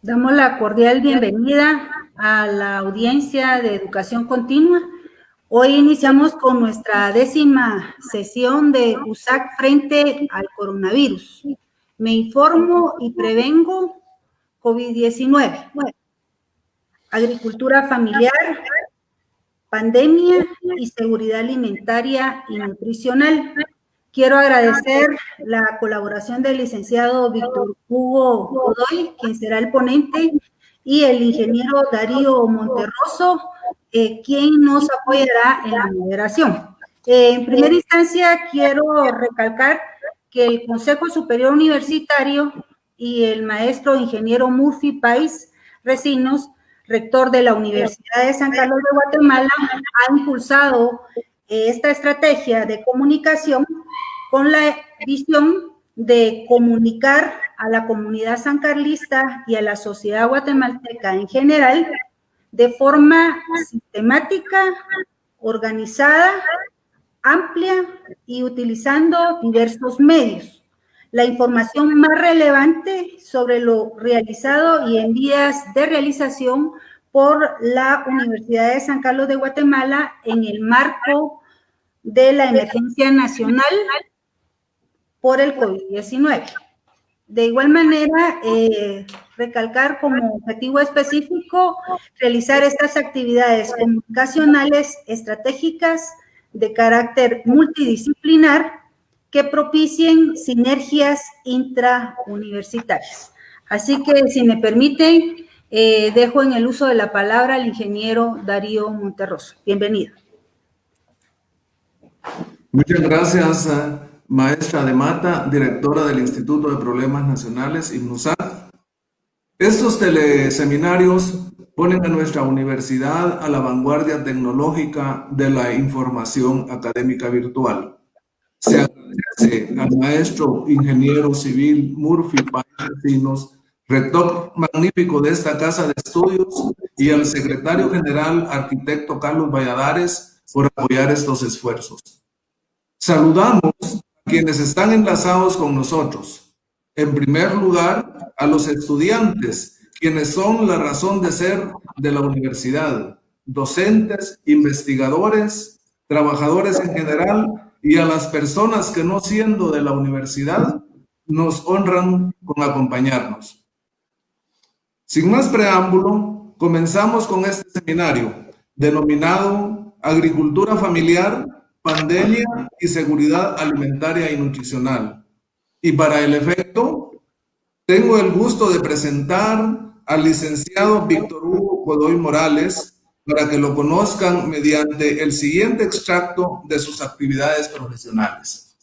Damos la cordial bienvenida a la audiencia de educación continua. Hoy iniciamos con nuestra 10ª sesión de USAC frente al coronavirus. Me informo y prevengo COVID-19, agricultura familiar, pandemia y seguridad alimentaria y nutricional. Quiero agradecer la colaboración del licenciado Víctor Hugo Godoy, quien será el ponente, y el ingeniero Darío Monterroso, quien nos apoyará en la moderación. En primera instancia, quiero recalcar que el Consejo Superior Universitario y el maestro ingeniero Murphy Pais Recinos, rector de la Universidad de San Carlos de Guatemala, ha impulsado esta estrategia de comunicación con la visión de comunicar a la comunidad sancarlista y a la sociedad guatemalteca en general de forma sistemática, organizada, amplia y utilizando diversos medios. La información más relevante sobre lo realizado y en vías de realización por la Universidad de San Carlos de Guatemala en el marco de la emergencia nacional por el COVID-19. De igual manera, recalcar como objetivo específico realizar estas actividades comunicacionales estratégicas de carácter multidisciplinar que propicien sinergias intrauniversitarias. Así que, si me permiten, dejo en el uso de la palabra al ingeniero Darío Monterroso. Bienvenido. Muchas gracias, maestra de Mata, directora del Instituto de Problemas Nacionales, INUSAC. Estos teleseminarios ponen a nuestra universidad a la vanguardia tecnológica de la información académica virtual. Se agradece al maestro ingeniero civil Murphy Pais Recinos, rector magnífico de esta casa de estudios, y al secretario general, arquitecto Carlos Valladares, por apoyar estos esfuerzos. Saludamos a quienes están enlazados con nosotros. En primer lugar, a los estudiantes, quienes son la razón de ser de la universidad, docentes, investigadores, trabajadores en general, y a las personas que, no siendo de la universidad, nos honran con acompañarnos. Sin más preámbulo, comenzamos con este seminario denominado Agricultura Familiar, Pandemia y Seguridad Alimentaria y Nutricional. Y para el efecto, tengo el gusto de presentar al licenciado Víctor Hugo Godoy Morales para que lo conozcan mediante el siguiente extracto de sus actividades profesionales.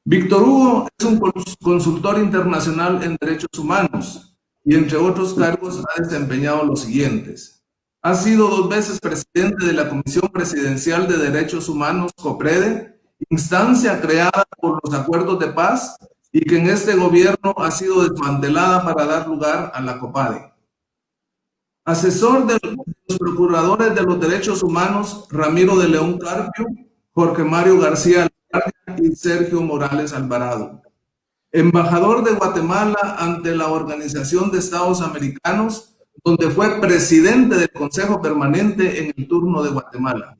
Víctor Hugo es un consultor internacional en derechos humanos y, entre otros cargos, ha desempeñado los siguientes. Ha sido 2 veces presidente de la Comisión Presidencial de Derechos Humanos, COPREDE, instancia creada por los acuerdos de paz y que en este gobierno ha sido desmantelada para dar lugar a la COPADE. Asesor de los procuradores de los derechos humanos Ramiro de León Carpio, Jorge Mario García y Sergio Morales Alvarado. Embajador de Guatemala ante la Organización de Estados Americanos, donde fue presidente del Consejo Permanente en el turno de Guatemala.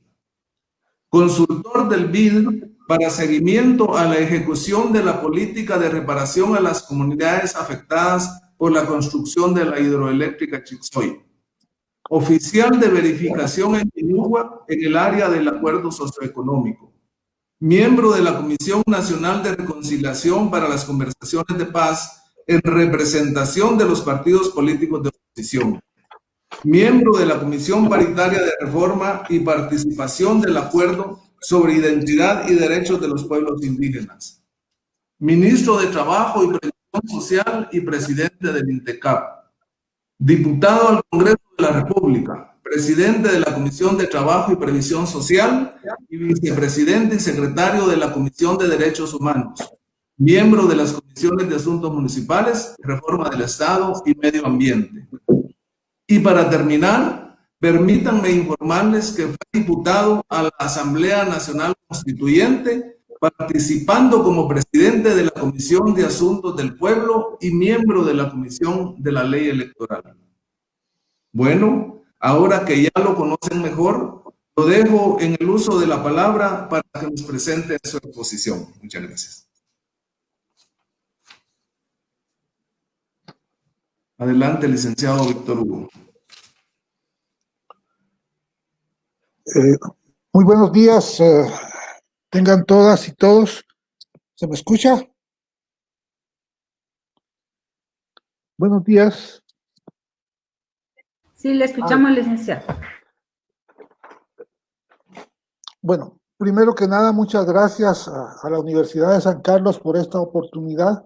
Consultor del BID para seguimiento a la ejecución de la política de reparación a las comunidades afectadas por la construcción de la hidroeléctrica Chixoy. Oficial de verificación en Inúa en el área del acuerdo socioeconómico. Miembro de la Comisión Nacional de Reconciliación para las Conversaciones de Paz en representación de los partidos políticos de oposición. Miembro de la Comisión Paritaria de Reforma y Participación del Acuerdo sobre Identidad y Derechos de los Pueblos Indígenas. Ministro de Trabajo y Previsión Social y presidente del INTECAP. Diputado al Congreso de la República, presidente de la Comisión de Trabajo y Previsión Social y vicepresidente y secretario de la Comisión de Derechos Humanos. Miembro de las Comisiones de Asuntos Municipales, Reforma del Estado y Medio Ambiente. Y para terminar, permítanme informarles que fue diputado a la Asamblea Nacional Constituyente participando como presidente de la Comisión de Asuntos del Pueblo y miembro de la Comisión de la Ley Electoral. Bueno, ahora que ya lo conocen mejor, lo dejo en el uso de la palabra para que nos presente su exposición. Muchas gracias. Adelante, licenciado Víctor Hugo. Muy buenos días, tengan todas y todos. ¿Se me escucha? Buenos días. Sí, le escuchamos, licenciado. Bueno, primero que nada, muchas gracias a la Universidad de San Carlos por esta oportunidad.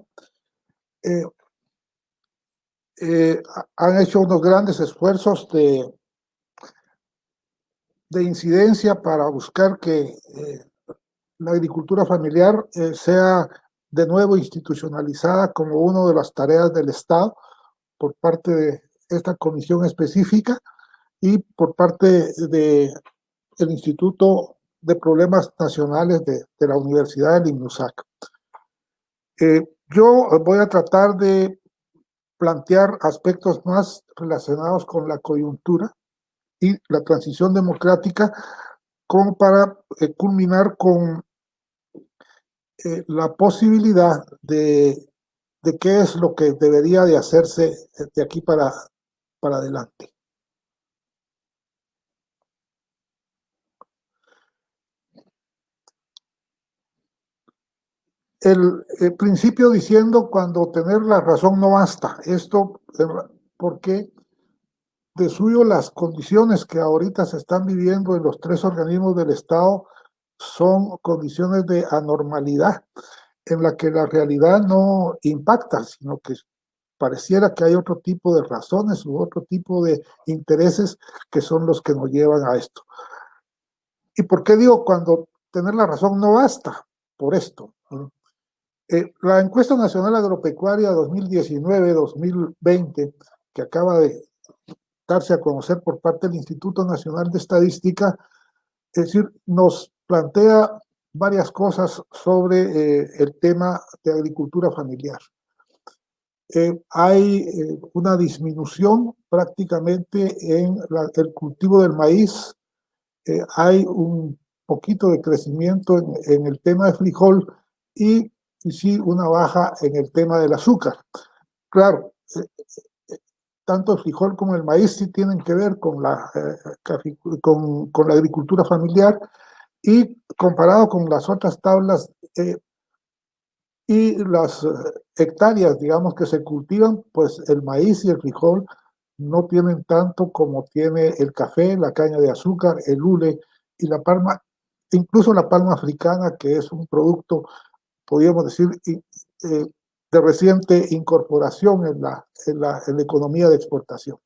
Han hecho unos grandes esfuerzos de incidencia para buscar que la agricultura familiar sea de nuevo institucionalizada como una de las tareas del Estado por parte de esta comisión específica y por parte del Instituto de Problemas Nacionales de la Universidad del INUSAC. Yo voy a tratar de plantear aspectos más relacionados con la coyuntura y la transición democrática, como para culminar con la posibilidad de qué es lo que debería de hacerse de aquí para adelante. El principio diciendo cuando tener la razón no basta. Esto porque de suyo las condiciones que ahorita se están viviendo en los tres organismos del Estado son condiciones de anormalidad en la que la realidad no impacta, sino que pareciera que hay otro tipo de razones u otro tipo de intereses que son los que nos llevan a esto. ¿Y por qué digo cuando tener la razón no basta? Por esto. La encuesta nacional agropecuaria 2019-2020, que acaba de darse a conocer por parte del Instituto Nacional de Estadística, es decir, nos plantea varias cosas sobre el tema de agricultura familiar. Hay una disminución prácticamente en el cultivo del maíz, hay un poquito de crecimiento en el tema de frijol y sí una baja en el tema del azúcar. Claro, tanto el frijol como el maíz sí tienen que ver con la agricultura familiar, y comparado con las otras tablas y las hectáreas, digamos, que se cultivan, pues el maíz y el frijol no tienen tanto como tiene el café, la caña de azúcar, el hule y la palma, incluso la palma africana, que es un producto, podríamos decir, de reciente incorporación en la economía de exportación.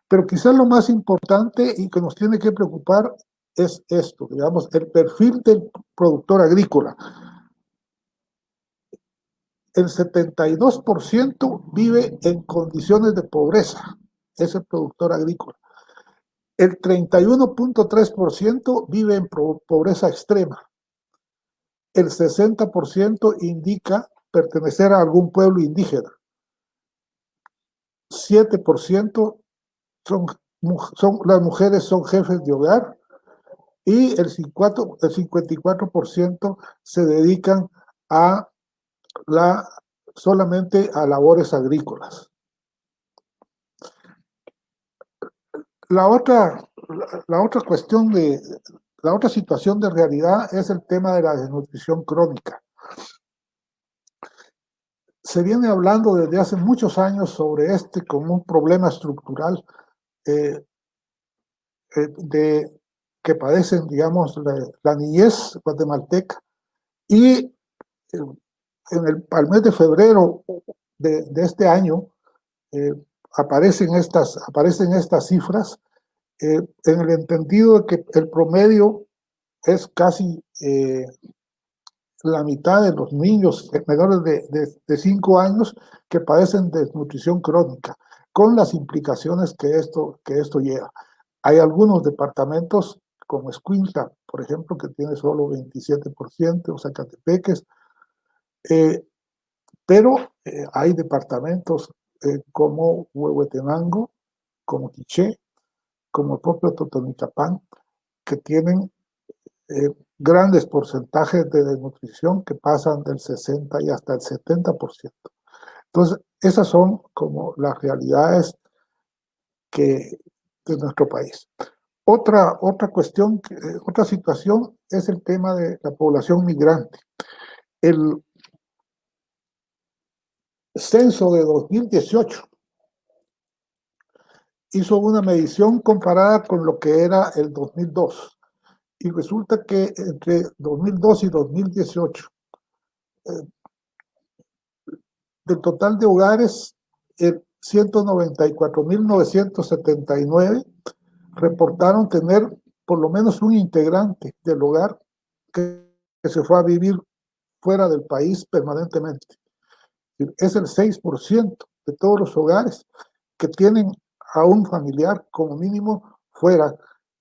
Pero quizás lo más importante y que nos tiene que preocupar es esto, digamos, el perfil del productor agrícola. El 72% vive en condiciones de pobreza, es el productor agrícola. El 31.3% vive en pobreza extrema. El 60% indica pertenecer a algún pueblo indígena. 7% las mujeres son jefes de hogar y el 54% se dedican solamente a labores agrícolas. La otra cuestión la otra situación de realidad es el tema de la desnutrición crónica. Se viene hablando desde hace muchos años sobre como un problema estructural que padecen, digamos, la niñez guatemalteca, y al mes de febrero de este año aparecen estas cifras en el entendido de que el promedio es casi la mitad de los niños menores de 5 años que padecen desnutrición crónica, con las implicaciones que esto lleva. Hay algunos departamentos como Escuintla, por ejemplo, que tiene solo 27%, o Zacatepeques, pero hay departamentos como Huehuetenango, como Quiché, como el propio Totonicapán, que tienen grandes porcentajes de desnutrición que pasan del 60 y hasta el 70%. Entonces, esas son como las realidades de nuestro país. Otra cuestión, otra situación es el tema de la población migrante. El censo de 2018 hizo una medición comparada con lo que era el 2002 y resulta que entre 2002 y 2018 del total de hogares, 194.979 reportaron tener por lo menos un integrante del hogar que se fue a vivir fuera del país permanentemente. Es el 6% de todos los hogares que tienen a un familiar como mínimo fuera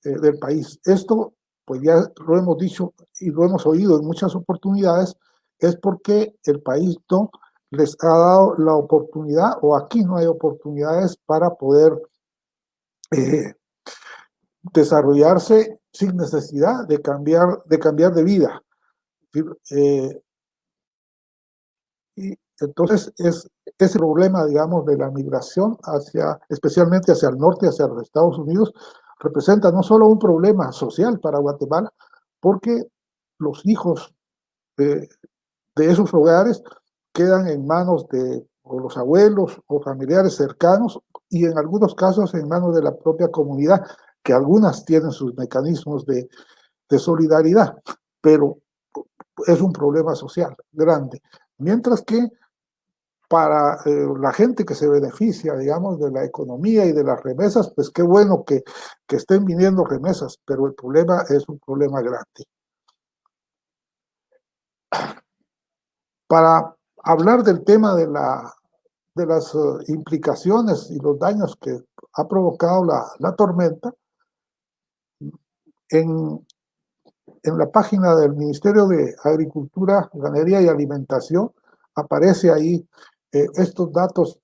del país. Esto, pues ya lo hemos dicho y lo hemos oído en muchas oportunidades, es porque el país no les ha dado la oportunidad, o aquí no hay oportunidades para poder desarrollarse sin necesidad de cambiar de vida. Y entonces es ese problema, digamos, de la migración especialmente hacia el norte, hacia los Estados Unidos, representa no solo un problema social para Guatemala, porque los hijos de esos hogares quedan en manos de o los abuelos o familiares cercanos y en algunos casos en manos de la propia comunidad, que algunas tienen sus mecanismos de solidaridad, pero es un problema social grande. Mientras que para la gente que se beneficia, digamos, de la economía y de las remesas, pues qué bueno que estén viniendo remesas, pero el problema es un problema grande. Para hablar del tema de las implicaciones y los daños que ha provocado la tormenta, en la página del Ministerio de Agricultura, Ganadería y Alimentación aparece ahí estos datos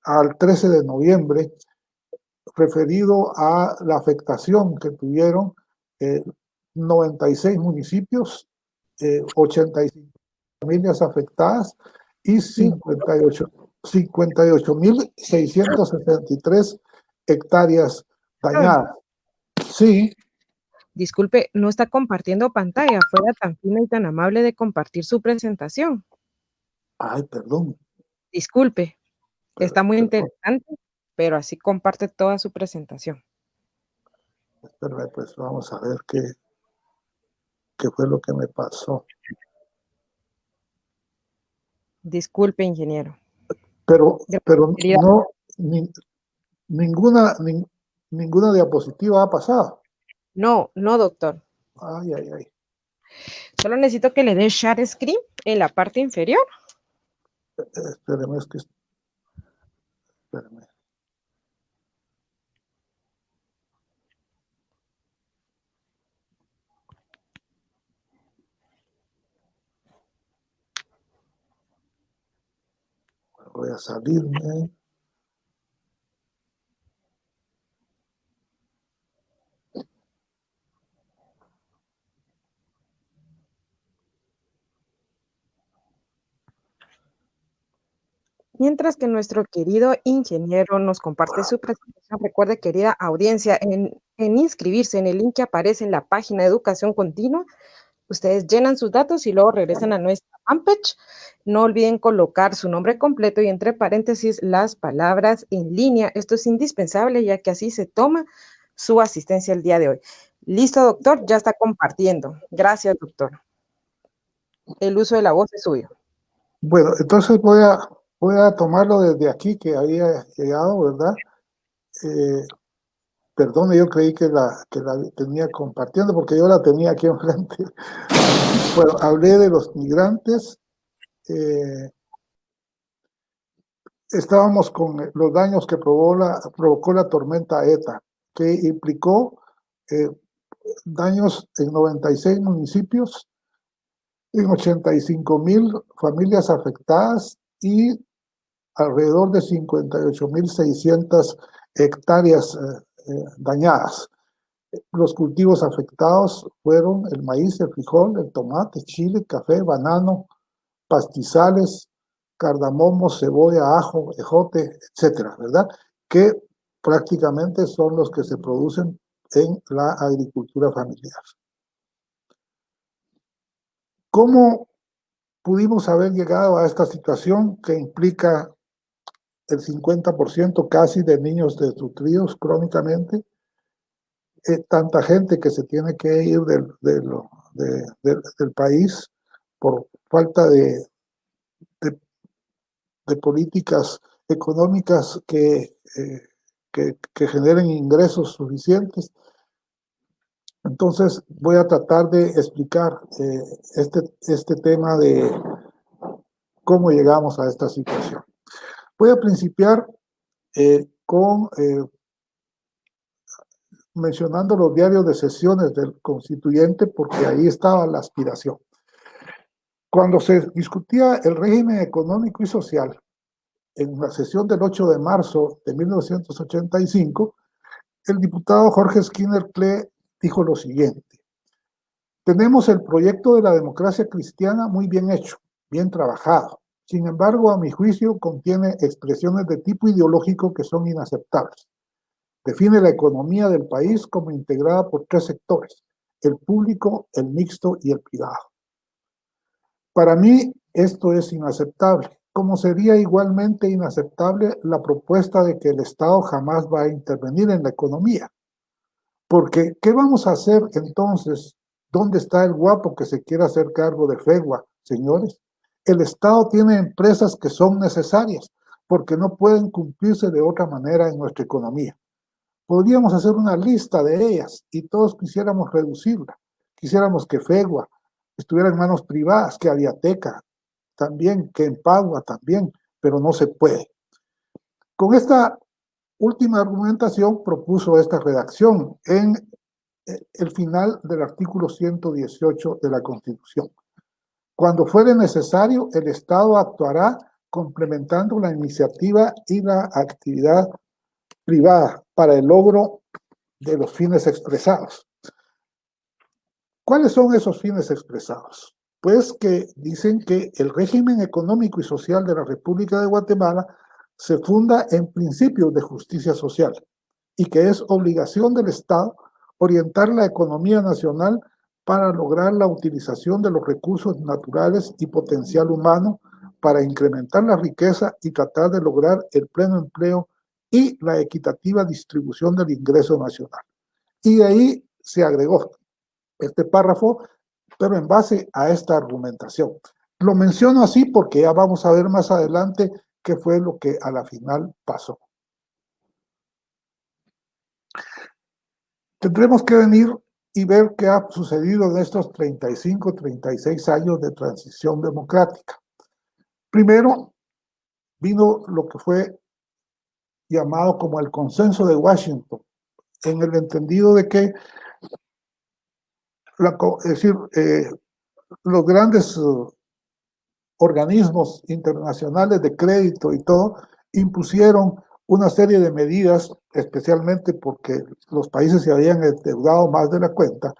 al 13 de noviembre referido a la afectación que tuvieron 96 municipios, 85 familias afectadas y 58.663 hectáreas dañadas. Sí. Disculpe, no está compartiendo pantalla. Fuera tan fina y tan amable de compartir su presentación. Ay, perdón. Disculpe, está muy interesante, pero así comparte toda su presentación. Espérame, pues vamos a ver qué fue lo que me pasó. Disculpe, ingeniero. Pero no, ninguna diapositiva ha pasado. No, doctor. Ay. Solo necesito que le dé share screen en la parte inferior. Espérame. Voy a salirme. Mientras que nuestro querido ingeniero nos comparte su presentación, recuerde, querida audiencia, en inscribirse en el link que aparece en la página de Educación Continua. Ustedes llenan sus datos y luego regresan a nuestra fanpage. No olviden colocar su nombre completo y entre paréntesis las palabras en línea. Esto es indispensable ya que así se toma su asistencia el día de hoy. Listo, doctor, ya está compartiendo. Gracias, doctor. El uso de la voz es suyo. Bueno, entonces voy a tomarlo desde aquí que había llegado, ¿verdad? Perdone, yo creí que la tenía compartiendo porque yo la tenía aquí enfrente. Bueno, hablé de los migrantes. Estábamos con los daños que provocó la tormenta ETA, que implicó daños en 96 municipios, en 85,000 familias afectadas y alrededor de 58,600 hectáreas dañadas. Los cultivos afectados fueron el maíz, el frijol, el tomate, chile, café, banano, pastizales, cardamomo, cebolla, ajo, ejote, etcétera, ¿verdad? Que prácticamente son los que se producen en la agricultura familiar. ¿Cómo pudimos haber llegado a esta situación que implica el 50% casi de niños desnutridos crónicamente? Tanta gente que se tiene que ir del país por falta de políticas económicas que generen ingresos suficientes. Entonces voy a tratar de explicar este tema de cómo llegamos a esta situación. Voy a principiar con mencionando los diarios de sesiones del constituyente, porque ahí estaba la aspiración. Cuando se discutía el régimen económico y social, en la sesión del 8 de marzo de 1985, el diputado Jorge Skinner Klee dijo lo siguiente: tenemos el proyecto de la democracia cristiana muy bien hecho, bien trabajado. Sin embargo, a mi juicio, contiene expresiones de tipo ideológico que son inaceptables. Define la economía del país como integrada por 3 sectores: el público, el mixto y el privado. Para mí, esto es inaceptable, como sería igualmente inaceptable la propuesta de que el Estado jamás va a intervenir en la economía. Porque, ¿qué vamos a hacer entonces? ¿Dónde está el guapo que se quiera hacer cargo de FEGUA, señores? El Estado tiene empresas que son necesarias, porque no pueden cumplirse de otra manera en nuestra economía. Podríamos hacer una lista de ellas y todos quisiéramos reducirla. Quisiéramos que FEGUA estuviera en manos privadas, que Aviateca también, que Empagua también, pero no se puede. Con esta última argumentación propuso esta redacción en el final del artículo 118 de la Constitución. Cuando fuere necesario, el Estado actuará complementando la iniciativa y la actividad privada para el logro de los fines expresados. ¿Cuáles son esos fines expresados? Pues que dicen que el régimen económico y social de la República de Guatemala se funda en principios de justicia social y que es obligación del Estado orientar la economía nacional para lograr la utilización de los recursos naturales y potencial humano para incrementar la riqueza y tratar de lograr el pleno empleo y la equitativa distribución del ingreso nacional. Y de ahí se agregó este párrafo, pero en base a esta argumentación. Lo menciono así porque ya vamos a ver más adelante qué fue lo que a la final pasó. Tendremos que venir y ver qué ha sucedido en estos 35, 36 años de transición democrática. Primero, vino lo que fue llamado como el consenso de Washington, en el entendido de que los grandes organismos internacionales de crédito y todo impusieron una serie de medidas, especialmente porque los países se habían endeudado más de la cuenta,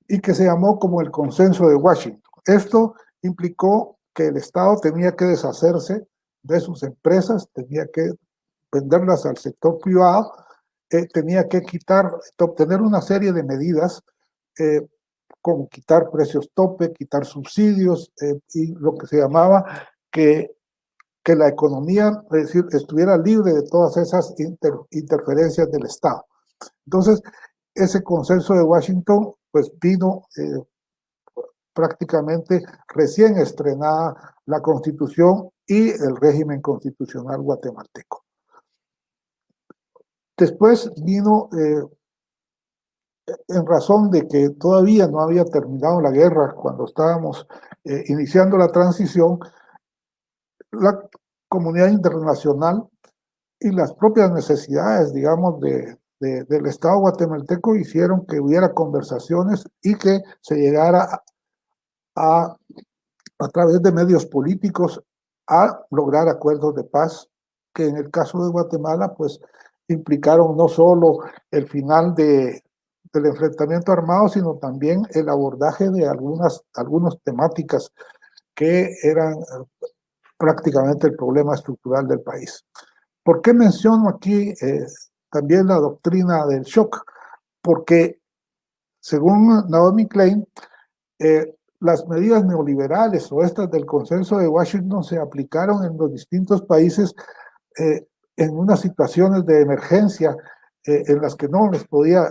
y que se llamó como el consenso de Washington. Esto implicó que el Estado tenía que deshacerse de sus empresas, tenía que venderlas al sector privado, tenía que obtener una serie de medidas como quitar precios tope, quitar subsidios y lo que se llamaba que la economía, es decir, estuviera libre de todas esas interferencias del Estado. Entonces, ese consenso de Washington pues vino prácticamente recién estrenada la Constitución y el régimen constitucional guatemalteco. Después vino, en razón de que todavía no había terminado la guerra cuando estábamos iniciando la transición, la comunidad internacional y las propias necesidades, digamos, de del Estado guatemalteco hicieron que hubiera conversaciones y que se llegara a través de medios políticos a lograr acuerdos de paz que en el caso de Guatemala pues implicaron no solo el final del enfrentamiento armado, sino también el abordaje de algunas temáticas que eran prácticamente el problema estructural del país. ¿Por qué menciono aquí también la doctrina del shock? Porque según Naomi Klein, las medidas neoliberales o estas del consenso de Washington se aplicaron en los distintos países en unas situaciones de emergencia en las que no les podía,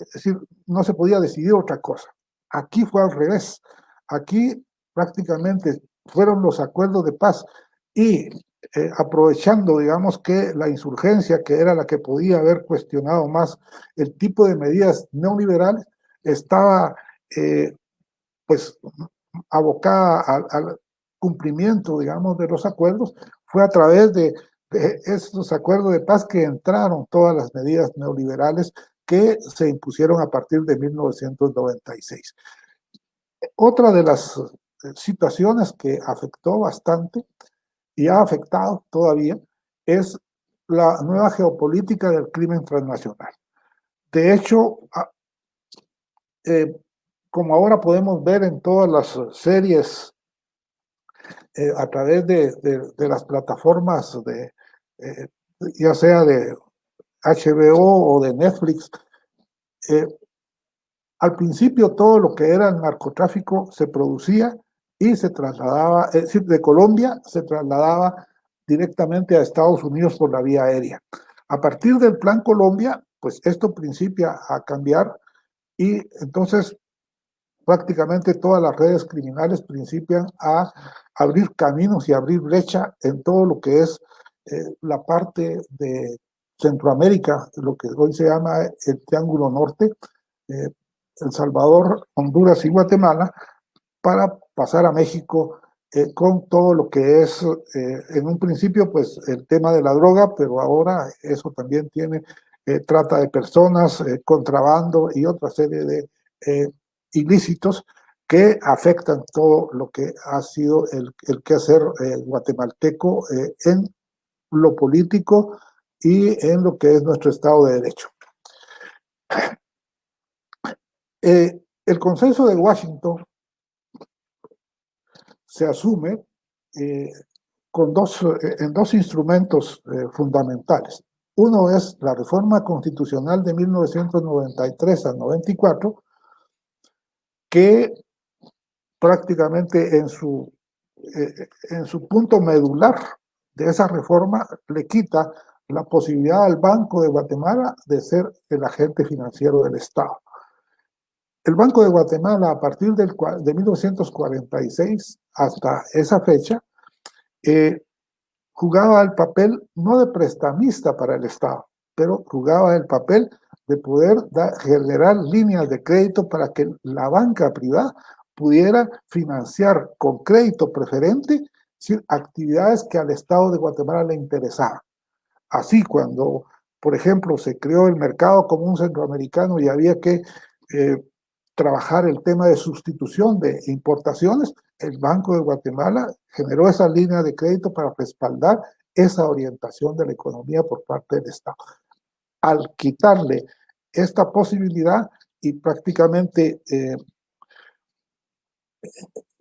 es decir, no se podía decidir otra cosa. Aquí fue al revés. Aquí prácticamente fueron los acuerdos de paz y aprovechando, digamos, que la insurgencia, que era la que podía haber cuestionado más el tipo de medidas neoliberales, estaba pues abocada al cumplimiento, digamos, de los acuerdos. Fue a través de estos acuerdos de paz que entraron todas las medidas neoliberales que se impusieron a partir de 1996. Otra de las situaciones que afectó bastante y ha afectado todavía es la nueva geopolítica del crimen transnacional. De hecho, como ahora podemos ver en todas las series a través de las plataformas ya sea de HBO o de Netflix, al principio todo lo que era el narcotráfico se producía y se trasladaba, es decir, de Colombia se trasladaba directamente a Estados Unidos por la vía aérea. A partir del Plan Colombia, pues esto principia a cambiar y entonces prácticamente todas las redes criminales principian a abrir caminos y abrir brecha en todo lo que es la parte de Centroamérica, lo que hoy se llama el Triángulo Norte, El Salvador, Honduras y Guatemala, para pasar a México con todo lo que es, en un principio, pues el tema de la droga, pero ahora eso también tiene trata de personas, contrabando y otra serie de ilícitos que afectan todo lo que ha sido el quehacer guatemalteco en lo político y en lo que es nuestro Estado de Derecho. El consenso de Washington se asume en dos instrumentos fundamentales. Uno es la reforma constitucional de 1993 al 94, que prácticamente en su punto medular de esa reforma le quita la posibilidad al Banco de Guatemala de ser el agente financiero del Estado. El Banco de Guatemala, a partir de 1946 hasta esa fecha, jugaba el papel no de prestamista para el Estado, pero jugaba el papel de poder generar líneas de crédito para que la banca privada pudiera financiar con crédito preferente actividades que al Estado de Guatemala le interesaban. Así, cuando, por ejemplo, se creó el mercado común centroamericano y había que trabajar el tema de sustitución de importaciones, el Banco de Guatemala generó esa línea de crédito para respaldar esa orientación de la economía por parte del Estado. Al quitarle esta posibilidad y prácticamente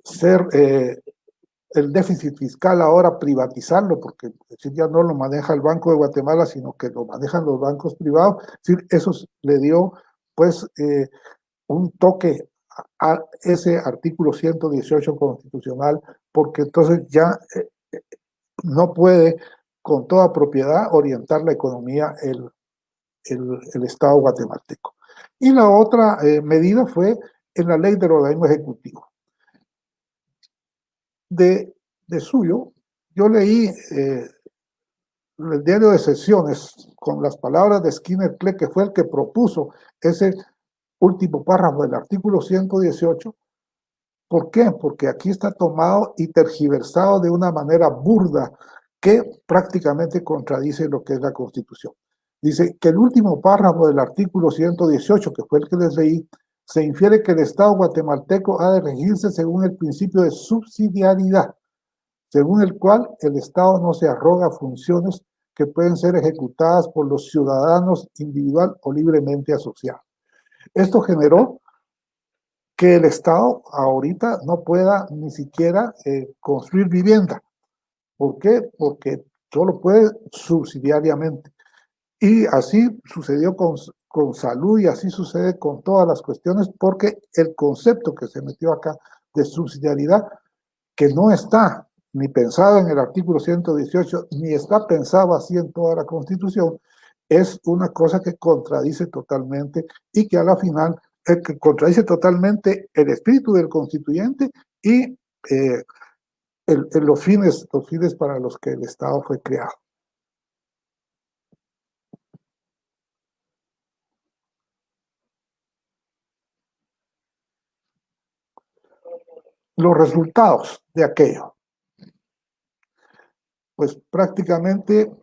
ser el déficit fiscal ahora privatizarlo, porque ya no lo maneja el Banco de Guatemala, sino que lo manejan los bancos privados, eso le dio pues un toque a ese artículo 118 constitucional, porque entonces ya no puede con toda propiedad orientar la economía el Estado guatemalteco. Y la otra medida fue en la ley del organismo ejecutivo. De suyo, yo leí el diario de sesiones con las palabras de Skinner Clegg, que fue el que propuso ese último párrafo del artículo 118. ¿Por qué? Porque aquí está tomado y tergiversado de una manera burda que prácticamente contradice lo que es la Constitución. Dice que el último párrafo del artículo 118, que fue el que les leí, se infiere que el Estado guatemalteco ha de regirse según el principio de subsidiariedad, según el cual el Estado no se arroga funciones que pueden ser ejecutadas por los ciudadanos individual o libremente asociados. Esto generó que el Estado ahorita no pueda ni siquiera construir vivienda. ¿Por qué? Porque solo puede subsidiariamente. Y así sucedió con salud y así sucede con todas las cuestiones, porque el concepto que se metió acá de subsidiariedad, que no está ni pensado en el artículo 118, ni está pensado así en toda la Constitución, es una cosa que contradice totalmente y que a la final que contradice totalmente el espíritu del constituyente y los fines para los que el Estado fue creado. Los resultados de aquello, pues prácticamente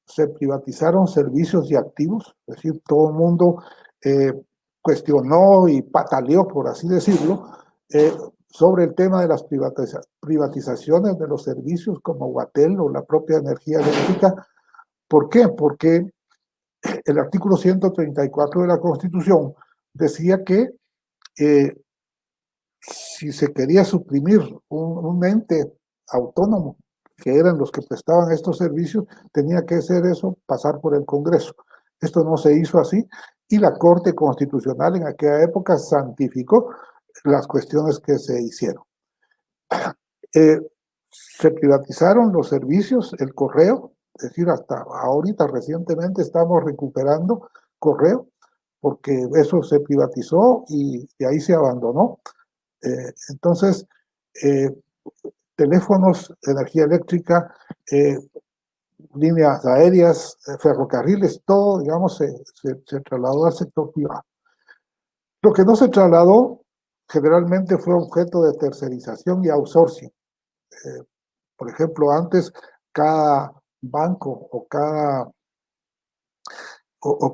se privatizaron servicios y activos, es decir, todo el mundo cuestionó y pataleó, por así decirlo, sobre el tema de las privatizaciones de los servicios como Guatel o la propia energía eléctrica. ¿Por qué? Porque el artículo 134 de la Constitución decía que si se quería suprimir un ente autónomo, que eran los que prestaban estos servicios, tenía que hacer eso, pasar por el Congreso. Esto no se hizo así y la Corte Constitucional en aquella época santificó las cuestiones que se hicieron. Se privatizaron los servicios, el correo, es decir, hasta ahorita recientemente estamos recuperando correo, porque eso se privatizó y ahí se abandonó. Entonces, teléfonos, energía eléctrica, líneas aéreas, ferrocarriles, todo, digamos, se trasladó al sector privado. Lo que no se trasladó generalmente fue objeto de tercerización y outsourcing. Por ejemplo, antes cada banco o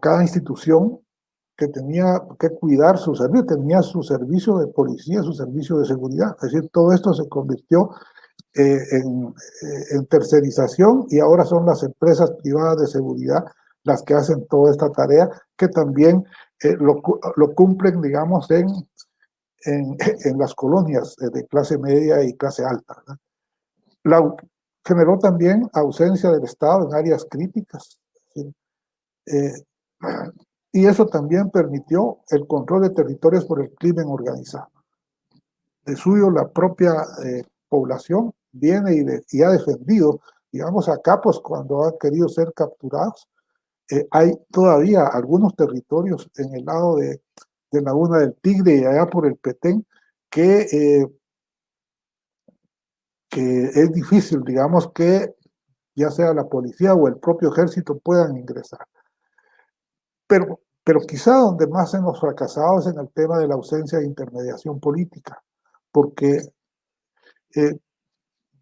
cada institución que tenía que cuidar su servicio, tenía su servicio de policía, su servicio de seguridad. Es decir, todo esto se convirtió en tercerización y ahora son las empresas privadas de seguridad las que hacen toda esta tarea, que también lo cumplen, digamos, en las colonias de clase media y clase alta, ¿verdad? Generó también ausencia del Estado en áreas críticas. ¿Sí? Y eso también permitió el control de territorios por el crimen organizado. De suyo, la propia población viene y ha defendido, digamos, a capos cuando han querido ser capturados. Hay todavía algunos territorios en el lado de Laguna del Tigre y allá por el Petén que es difícil, digamos, que ya sea la policía o el propio ejército puedan ingresar. Pero quizá donde más hemos fracasado es en el tema de la ausencia de intermediación política, porque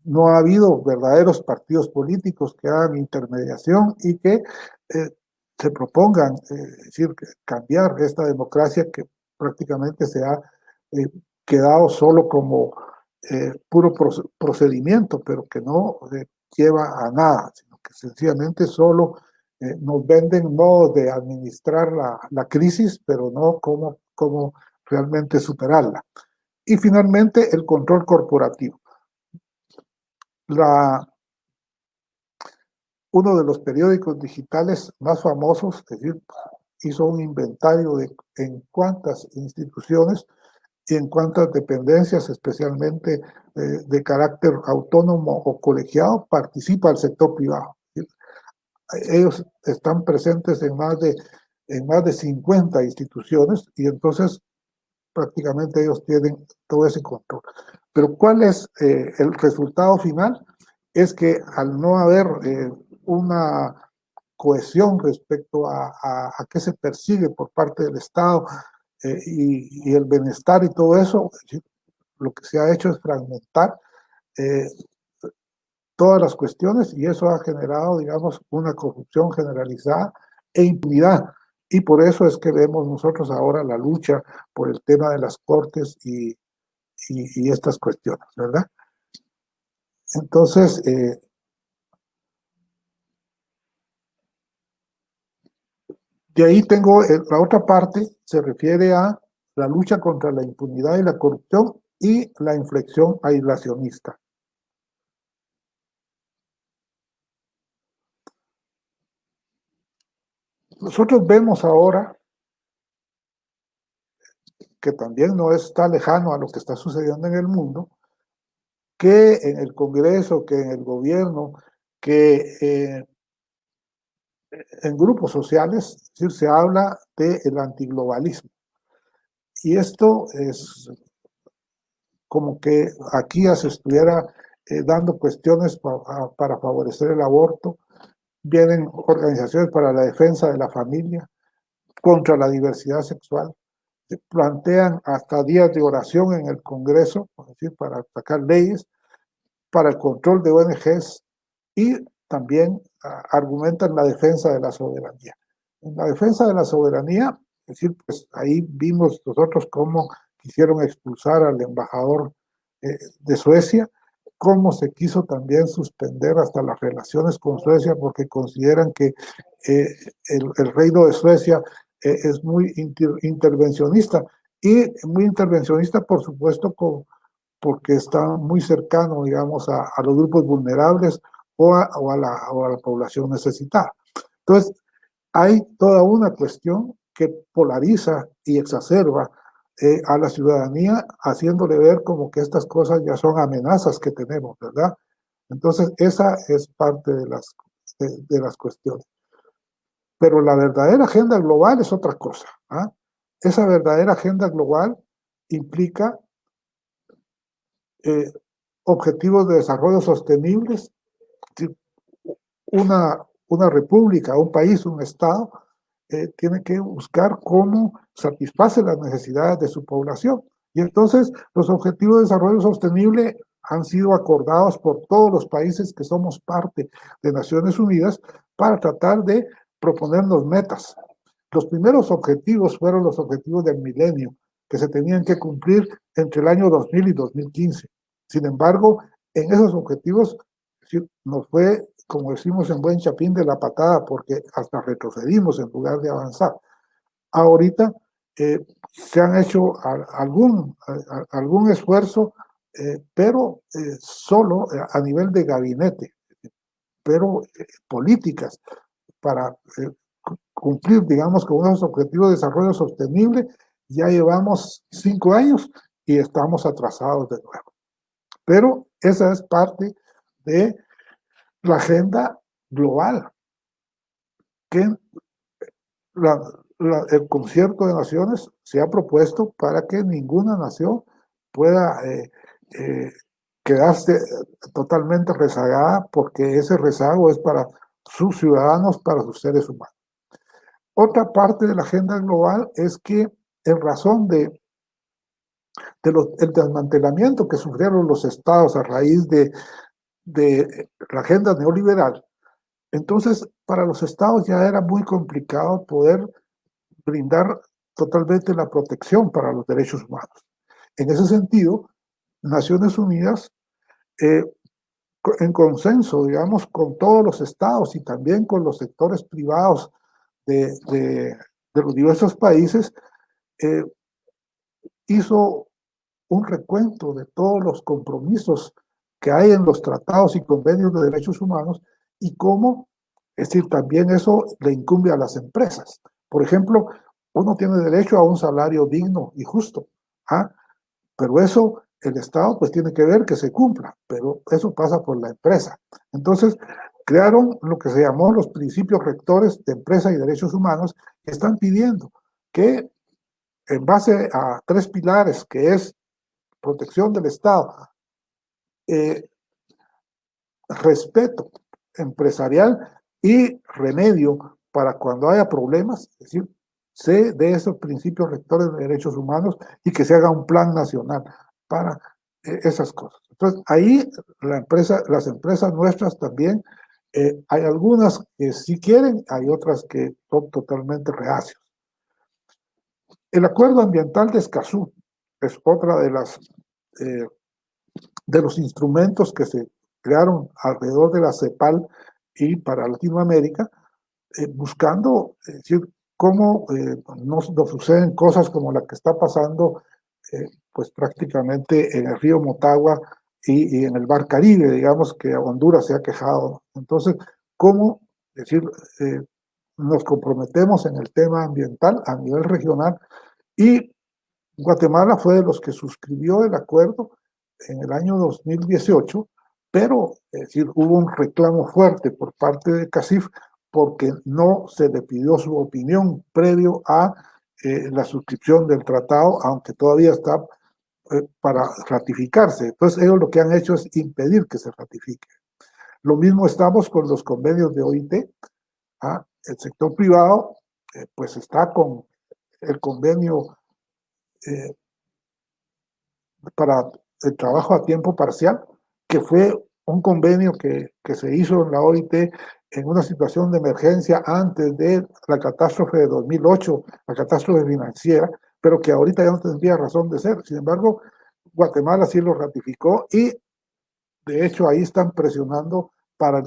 no ha habido verdaderos partidos políticos que hagan intermediación y que se propongan, es decir, cambiar esta democracia que prácticamente se ha quedado solo como puro procedimiento, pero que no lleva a nada, sino que sencillamente solo nos venden modos de administrar la crisis, pero no cómo realmente superarla. Y finalmente, el control corporativo. Uno de los periódicos digitales más famosos, es decir, hizo un inventario de en cuántas instituciones y en cuántas dependencias, especialmente de carácter autónomo o colegiado, participa el sector privado. Ellos están presentes en más de 50 instituciones y entonces prácticamente ellos tienen todo ese control. Pero ¿cuál es el resultado final? Es que al no haber una cohesión respecto a qué se persigue por parte del Estado y el bienestar y todo eso, lo que se ha hecho es fragmentar todas las cuestiones y eso ha generado, digamos, una corrupción generalizada e impunidad. Y por eso es que vemos nosotros ahora la lucha por el tema de las cortes y estas cuestiones, ¿verdad? Entonces, de ahí tengo la otra parte, se refiere a la lucha contra la impunidad y la corrupción y la inflexión aislacionista. Nosotros vemos ahora que también no está lejano a lo que está sucediendo en el mundo, que en el Congreso, que en el gobierno, que en grupos sociales, es decir, se habla del antiglobalismo. Y esto es como que aquí ya se estuviera dando cuestiones para favorecer el aborto. Vienen organizaciones para la defensa de la familia, contra la diversidad sexual. Se plantean hasta días de oración en el Congreso, es decir, para sacar leyes, para el control de ONGs y también argumentan la defensa de la soberanía. En la defensa de la soberanía, es decir, pues ahí vimos nosotros cómo quisieron expulsar al embajador de Suecia, cómo se quiso también suspender hasta las relaciones con Suecia porque consideran que el reino de Suecia es muy intervencionista y muy intervencionista, por supuesto, porque está muy cercano, digamos, a los grupos vulnerables o a la población necesitada. Entonces, hay toda una cuestión que polariza y exacerba a la ciudadanía, haciéndole ver como que estas cosas ya son amenazas que tenemos, ¿verdad? Entonces, esa es parte de las cuestiones. Pero la verdadera agenda global es otra cosa. ¿Ah? Esa verdadera agenda global implica objetivos de desarrollo sostenibles. Una república, un país, un estado, tiene que buscar cómo satisface las necesidades de su población. Y entonces los objetivos de desarrollo sostenible han sido acordados por todos los países que somos parte de Naciones Unidas para tratar de proponernos metas. Los primeros objetivos fueron los objetivos del milenio, que se tenían que cumplir entre el año 2000 y 2015. Sin embargo, en esos objetivos nos fue, como decimos en buen chapín, de la patada, porque hasta retrocedimos en lugar de avanzar. Ahorita se han hecho algún esfuerzo, pero solo a nivel de gabinete, pero políticas para cumplir, digamos, con unos objetivos de desarrollo sostenible. Ya llevamos 5 años y estamos atrasados de nuevo. Pero esa es parte de la agenda global, que el Concierto de Naciones se ha propuesto para que ninguna nación pueda quedarse totalmente rezagada, porque ese rezago es para sus ciudadanos, para sus seres humanos. Otra parte de la agenda global es que en razón del desmantelamiento que sufrieron los estados a raíz de la agenda neoliberal, entonces para los estados ya era muy complicado poder brindar totalmente la protección para los derechos humanos. En ese sentido, Naciones Unidas, en consenso, digamos, con todos los estados y también con los sectores privados de los diversos países, hizo un recuento de todos los compromisos que hay en los tratados y convenios de derechos humanos y cómo, es decir, también eso le incumbe a las empresas. Por ejemplo, uno tiene derecho a un salario digno y justo, ¿ah? Pero eso el Estado pues tiene que ver que se cumpla, pero eso pasa por la empresa. Entonces, crearon lo que se llamó los principios rectores de empresa y derechos humanos, que están pidiendo que en base a 3 pilares, que es protección del Estado, respeto empresarial y remedio para cuando haya problemas, es decir, de esos principios rectores de derechos humanos y que se haga un plan nacional para esas cosas. Entonces, ahí las empresas nuestras también, hay algunas que sí quieren, hay otras que son totalmente reacios. El acuerdo ambiental de Escazú es otra de los instrumentos que se crearon alrededor de la CEPAL y para Latinoamérica, buscando decir cómo no suceden cosas como la que está pasando pues prácticamente en el río Motagua y en el Mar Caribe, digamos que Honduras se ha quejado. Entonces, cómo decir, nos comprometemos en el tema ambiental a nivel regional, y Guatemala fue de los que suscribió el acuerdo en el año 2018, pero es decir, hubo un reclamo fuerte por parte de CACIF porque no se le pidió su opinión previo a la suscripción del tratado, aunque todavía está para ratificarse. Entonces ellos lo que han hecho es impedir que se ratifique. Lo mismo estamos con los convenios de OIT. El sector privado pues está con el convenio para el trabajo a tiempo parcial, que fue un convenio que se hizo en la OIT en una situación de emergencia antes de la catástrofe de 2008, la catástrofe financiera, pero que ahorita ya no tendría razón de ser. Sin embargo, Guatemala sí lo ratificó y de hecho ahí están presionando para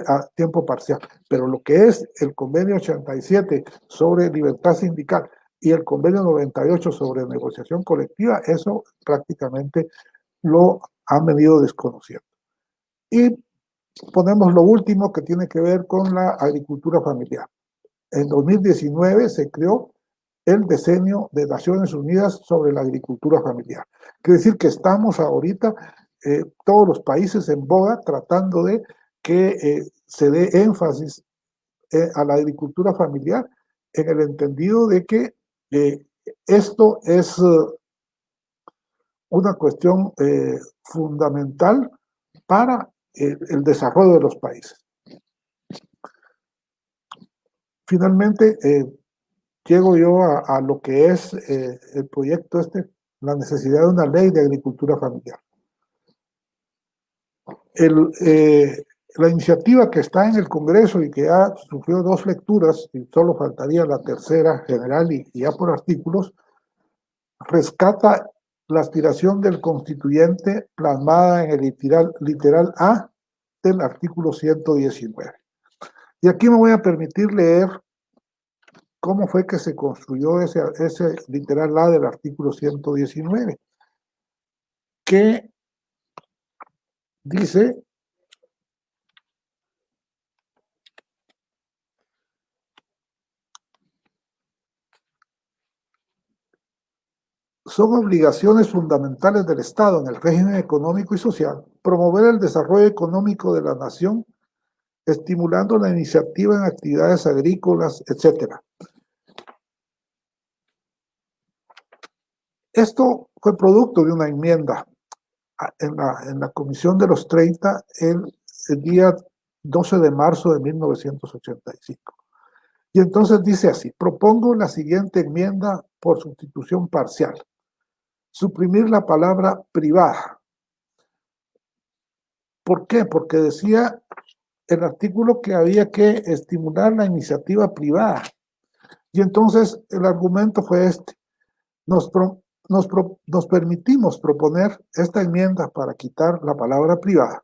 a tiempo parcial. Pero lo que es el convenio 87 sobre libertad sindical y el convenio 98 sobre negociación colectiva, eso prácticamente lo han venido desconociendo. Y ponemos lo último que tiene que ver con la agricultura familiar. En 2019 se creó el Decenio de Naciones Unidas sobre la agricultura familiar. Quiere decir que estamos ahorita, todos los países en boga, tratando de que se dé énfasis a la agricultura familiar, en el entendido de que esto es una cuestión fundamental para el desarrollo de los países. Finalmente, llego yo a lo que es el proyecto la necesidad de una ley de agricultura familiar. La iniciativa que está en el Congreso y que ha sufrido 2 lecturas, y solo faltaría la tercera general y ya por artículos, rescata la aspiración del constituyente plasmada en el literal A del artículo 119. Y aquí me voy a permitir leer cómo fue que se construyó ese literal A del artículo 119, que dice: son obligaciones fundamentales del Estado en el régimen económico y social promover el desarrollo económico de la nación, estimulando la iniciativa en actividades agrícolas, etc. Esto fue producto de una enmienda en la Comisión de los 30 el día 12 de marzo de 1985. Y entonces dice así: propongo la siguiente enmienda por sustitución parcial. Suprimir la palabra privada. ¿Por qué? Porque decía el artículo que había que estimular la iniciativa privada. Y entonces el argumento fue este: nos permitimos proponer esta enmienda para quitar la palabra privada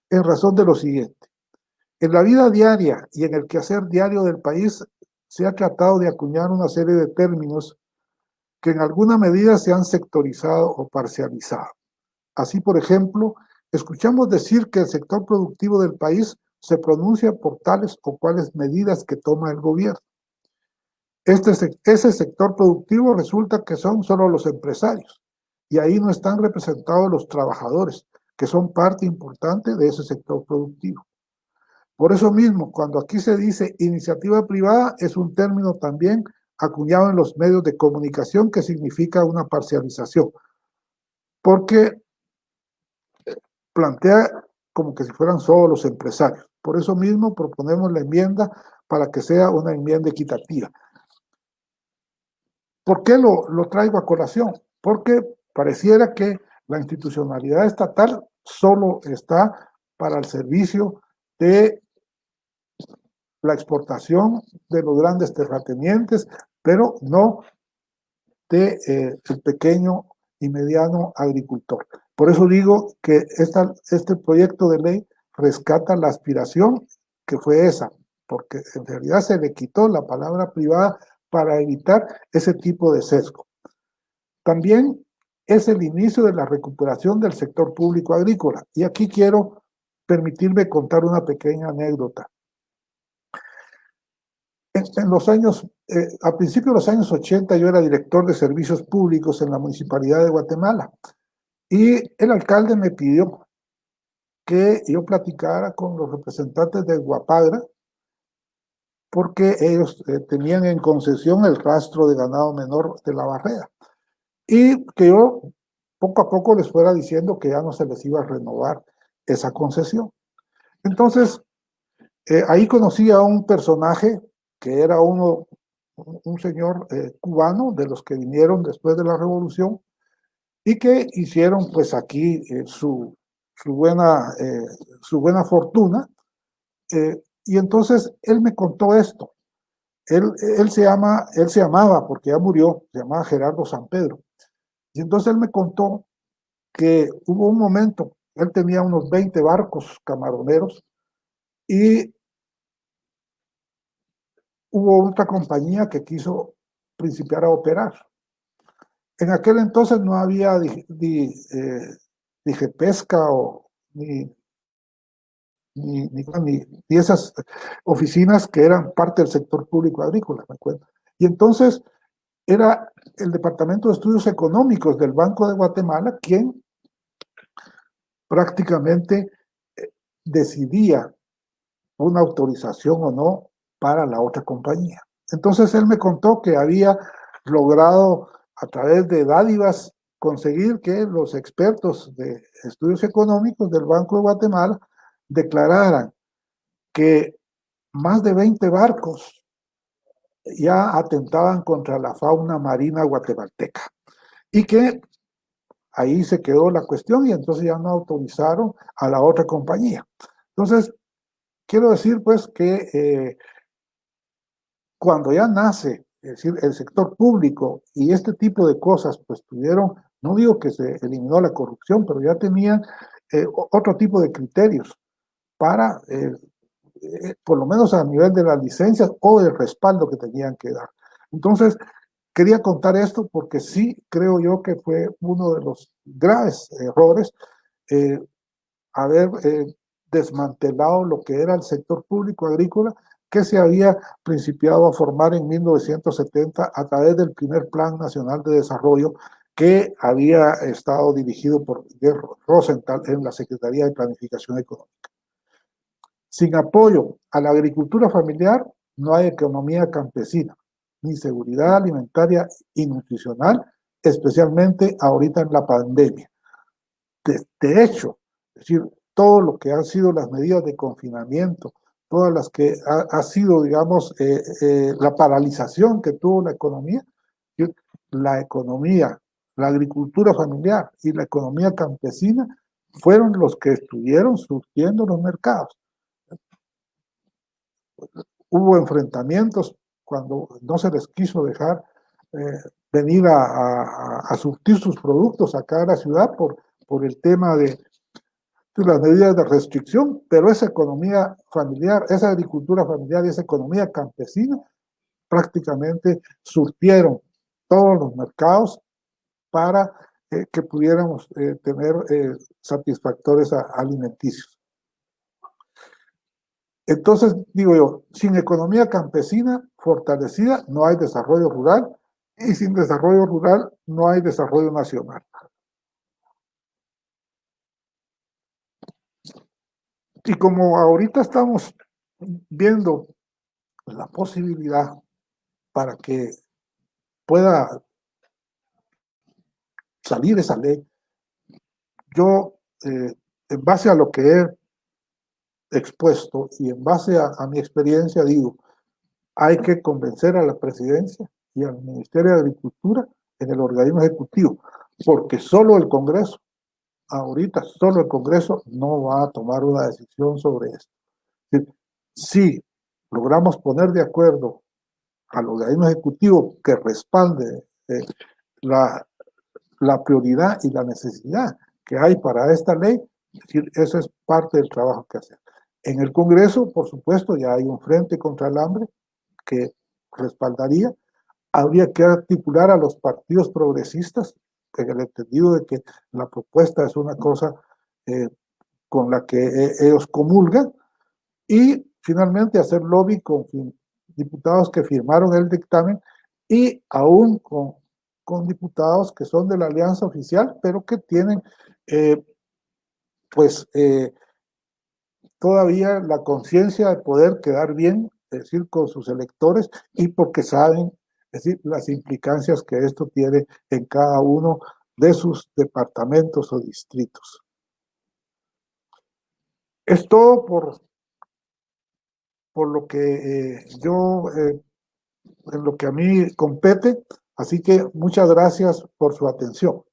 en razón de lo siguiente. En la vida diaria y en el quehacer diario del país se ha tratado de acuñar una serie de términos que en alguna medida se han sectorizado o parcializado. Así, por ejemplo, escuchamos decir que el sector productivo del país se pronuncia por tales o cuales medidas que toma el gobierno. Ese sector productivo resulta que son solo los empresarios, y ahí no están representados los trabajadores, que son parte importante de ese sector productivo. Por eso mismo, cuando aquí se dice iniciativa privada, es un término también acuñado en los medios de comunicación que significa una parcialización, porque plantea como que si fueran solo los empresarios. Por eso mismo proponemos la enmienda para que sea una enmienda equitativa. ¿Por qué lo traigo a colación? Porque pareciera que La institucionalidad estatal solo está para el servicio de la exportación de los grandes terratenientes, pero no de el pequeño y mediano agricultor. Por eso digo que este proyecto de ley rescata la aspiración que fue esa, porque en realidad se le quitó la palabra privada para evitar ese tipo de sesgo. También es el inicio de la recuperación del sector público agrícola. Y aquí quiero permitirme contar una pequeña anécdota. En los años, a principios de los años 80, yo era director de servicios públicos en la Municipalidad de Guatemala. Y el alcalde me pidió que yo platicara con los representantes de Guapagra, porque ellos tenían en concesión el rastro de ganado menor de la Barrera. Y que yo poco a poco les fuera diciendo que ya no se les iba a renovar esa concesión. Entonces, ahí conocí a un personaje que era un señor cubano de los que vinieron después de la revolución y que hicieron pues aquí su buena fortuna. Y entonces él me contó esto. Él se llamaba, porque ya murió, se llamaba Gerardo San Pedro. Y entonces él me contó que hubo un momento, él tenía unos 20 barcos camaroneros y hubo otra compañía que quiso principiar a operar. En aquel entonces no había Digepesca o ni esas oficinas que eran parte del sector público agrícola, me acuerdo. Y entonces era el Departamento de Estudios Económicos del Banco de Guatemala quien prácticamente decidía una autorización o no para la otra compañía. Entonces él me contó que había logrado a través de dádivas conseguir que los expertos de estudios económicos del Banco de Guatemala declararan que más de 20 barcos ya atentaban contra la fauna marina guatemalteca y que ahí se quedó la cuestión y entonces ya no autorizaron a la otra compañía. Entonces, quiero decir pues que cuando ya nace, es decir, el sector público y este tipo de cosas, pues tuvieron, no digo que se eliminó la corrupción, pero ya tenían otro tipo de criterios para, por lo menos a nivel de las licencias o del respaldo que tenían que dar. Entonces, quería contar esto porque sí creo yo que fue uno de los graves errores haber desmantelado lo que era el sector público agrícola que se había principiado a formar en 1970 a través del primer Plan Nacional de Desarrollo que había estado dirigido por Guillermo Rosenthal en la Secretaría de Planificación Económica. Sin apoyo a la agricultura familiar no hay economía campesina, ni seguridad alimentaria y nutricional, especialmente ahorita en la pandemia. De hecho, es decir, todo lo que han sido las medidas de confinamiento, todas las que ha sido, digamos, la paralización que tuvo la economía, la agricultura familiar y la economía campesina fueron los que estuvieron surtiendo los mercados. Hubo enfrentamientos cuando no se les quiso dejar venir a surtir sus productos acá a la ciudad por el tema de las medidas de restricción, pero esa economía familiar, esa agricultura familiar y esa economía campesina prácticamente surtieron todos los mercados para que pudiéramos tener satisfactores alimenticios. Entonces, digo yo, sin economía campesina fortalecida no hay desarrollo rural y sin desarrollo rural no hay desarrollo nacional. Y como ahorita estamos viendo la posibilidad para que pueda salir esa ley, yo, en base a lo que he expuesto y en base a mi experiencia, digo, hay que convencer a la presidencia y al Ministerio de Agricultura en el organismo ejecutivo, porque solo el Congreso ahorita solo el Congreso no va a tomar una decisión sobre esto. Si logramos poner de acuerdo al organismo ejecutivo que respalde la prioridad y la necesidad que hay para esta ley, es decir, eso es parte del trabajo que hacer. En el Congreso, por supuesto, ya hay un frente contra el hambre que respaldaría. Habría que articular a los partidos progresistas, en el entendido de que la propuesta es una cosa con la que ellos comulgan, y finalmente hacer lobby con diputados que firmaron el dictamen y aún con diputados que son de la alianza oficial, pero que tienen todavía la conciencia de poder quedar bien, es decir, con sus electores, y porque saben, es decir, las implicancias que esto tiene en cada uno de sus departamentos o distritos. Es todo por lo que en lo que a mí compete, así que muchas gracias por su atención.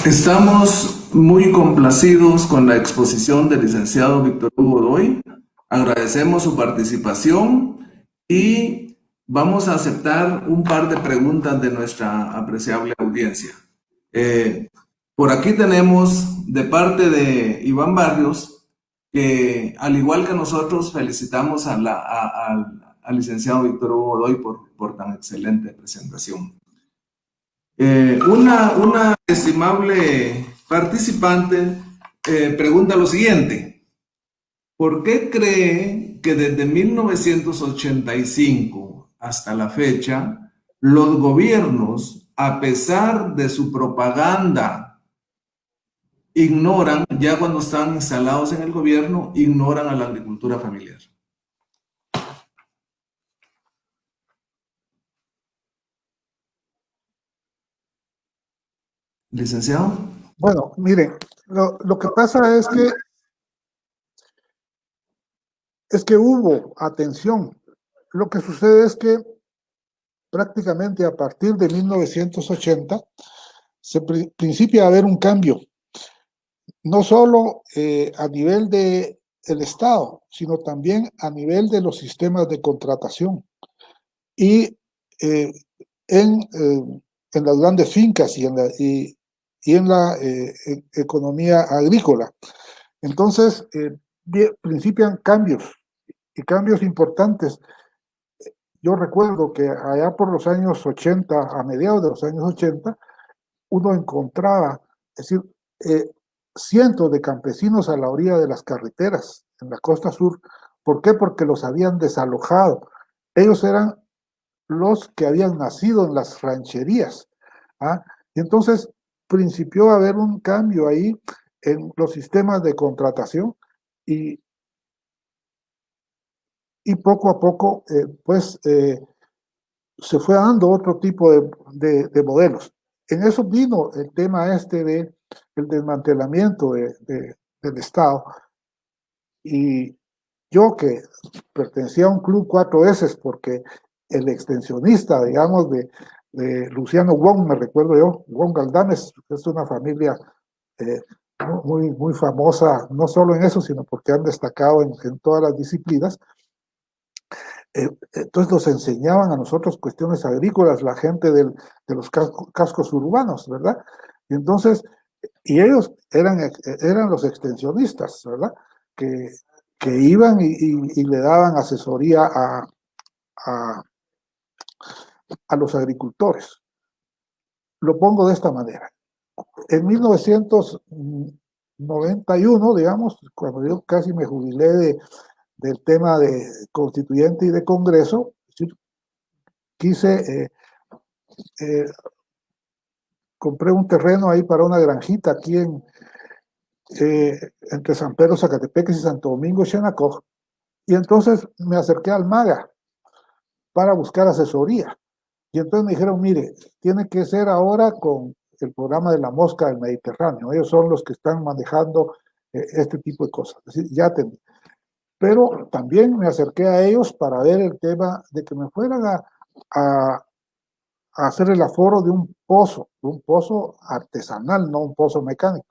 Estamos muy complacidos con la exposición del licenciado Víctor Hugo Godoy. Agradecemos su participación y vamos a aceptar un par de preguntas de nuestra apreciable audiencia. Por aquí tenemos de parte de Iván Barrios, que al igual que nosotros felicitamos al licenciado Víctor Hugo Godoy por tan excelente presentación. Una estimable participante pregunta lo siguiente: ¿por qué cree que desde 1985 hasta la fecha los gobiernos, a pesar de su propaganda, ignoran, ya cuando están instalados en el gobierno, ignoran a la agricultura familiar? Licenciado. Bueno, miren, lo que pasa es que hubo atención. Lo que sucede es que prácticamente a partir de 1980 se principia a haber un cambio, no solo a nivel del Estado, sino también a nivel de los sistemas de contratación. Y en las grandes fincas y en la economía agrícola. Entonces, principian cambios, y cambios importantes. Yo recuerdo que allá por los años 80, a mediados de los años 80, uno encontraba, es decir, cientos de campesinos a la orilla de las carreteras, en la costa sur. ¿Por qué? Porque los habían desalojado. Ellos eran los que habían nacido en las rancherías. Y entonces principió a haber un cambio ahí en los sistemas de contratación, y poco a poco se fue dando otro tipo de modelos. En eso vino el tema del desmantelamiento del Estado, y yo, que pertenecía a un club 4S, porque el extensionista, digamos, de Luciano Wong, me recuerdo yo, Wong Galdames, es una familia muy, muy famosa, no solo en eso, sino porque han destacado en todas las disciplinas. Entonces nos enseñaban a nosotros cuestiones agrícolas, la gente de los cascos urbanos, ¿verdad? Y entonces, y ellos eran los extensionistas, ¿verdad? Que iban y le daban asesoría a los agricultores. Lo pongo de esta manera. En 1991, digamos, cuando yo casi me jubilé del tema de constituyente y de Congreso, quise, compré un terreno ahí para una granjita aquí entre San Pedro, Zacatepeques y Santo Domingo, Xenacoj, y entonces me acerqué al MAGA para buscar asesoría. Y entonces me dijeron, mire, tiene que ser ahora con el programa de la mosca del Mediterráneo. Ellos son los que están manejando este tipo de cosas. Es decir, ya atendí. Pero también me acerqué a ellos para ver el tema de que me fueran a hacer el aforo de un pozo artesanal, no un pozo mecánico.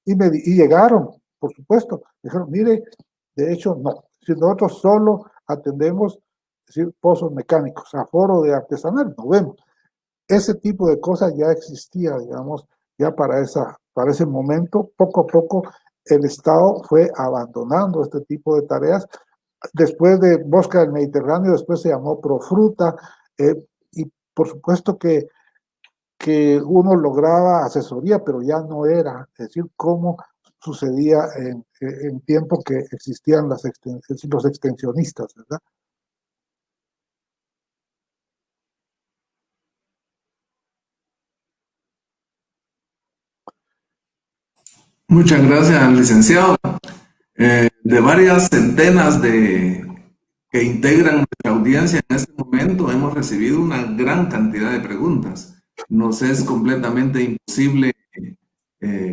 Y llegaron, por supuesto, dijeron, mire, de hecho, no, si nosotros solo atendemos, es decir, pozos mecánicos, aforo de artesanal, no vemos. Ese tipo de cosas ya existía, digamos, ya para ese momento. Poco a poco el Estado fue abandonando este tipo de tareas. Después de Mosca del Mediterráneo, después se llamó Profruta, y por supuesto que uno lograba asesoría, pero ya no era, es decir, como sucedía en tiempo que existían los extensionistas, ¿verdad? Muchas gracias, licenciado. De varias centenas que integran nuestra audiencia en este momento, hemos recibido una gran cantidad de preguntas. Nos es completamente imposible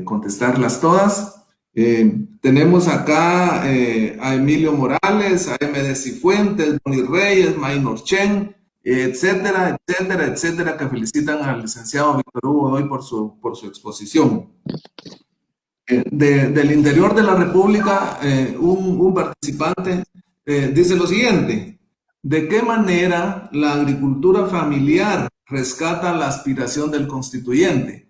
contestarlas todas. Tenemos acá a Emilio Morales, a MD Cifuentes, Bonnie Reyes, Maynor Chen, etcétera, etcétera, etcétera, que felicitan al licenciado Víctor Hugo Godoy por su exposición. Del interior de la República, un participante dice lo siguiente: ¿de qué manera la agricultura familiar rescata la aspiración del constituyente?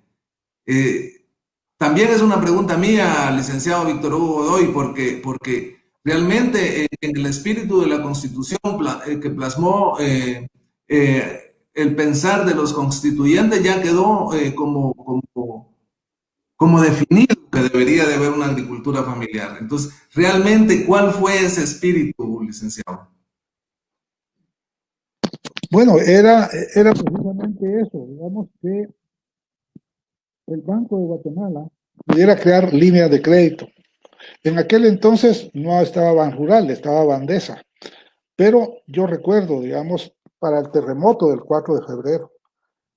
También es una pregunta mía, licenciado Víctor Hugo Godoy, porque realmente en el espíritu de la Constitución que plasmó el pensar de los constituyentes ya quedó como definido que debería de haber una agricultura familiar. Entonces, realmente, ¿cuál fue ese espíritu, licenciado? Bueno, era precisamente eso, digamos que el Banco de Guatemala pudiera crear líneas de crédito. En aquel entonces no estaba Banrural, estaba Bandesa, pero yo recuerdo, digamos, para el terremoto del 4 de febrero,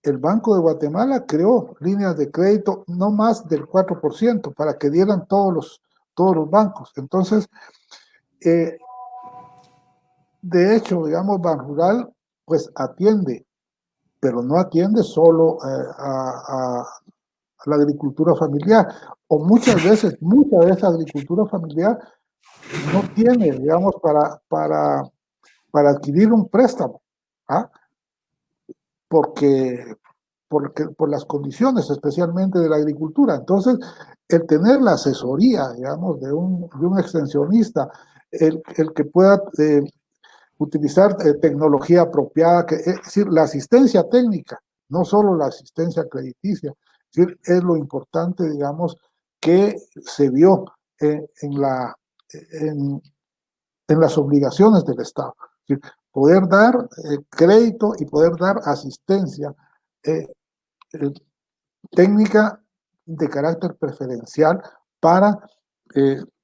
el Banco de Guatemala creó líneas de crédito no más del 4% para que dieran todos los bancos. Entonces, de hecho, digamos, Banrural pues atiende, pero no atiende solo a la agricultura familiar, o muchas veces, mucha de esa agricultura familiar no tiene, digamos, para adquirir un préstamo, ¿ah? Por las condiciones, especialmente de la agricultura. Entonces, el tener la asesoría, digamos, de un extensionista, el que pueda utilizar tecnología apropiada, es decir, la asistencia técnica, no solo la asistencia crediticia, es decir, es lo importante, digamos, que se vio en las obligaciones del Estado. Es decir, poder dar crédito y poder dar asistencia técnica de carácter preferencial para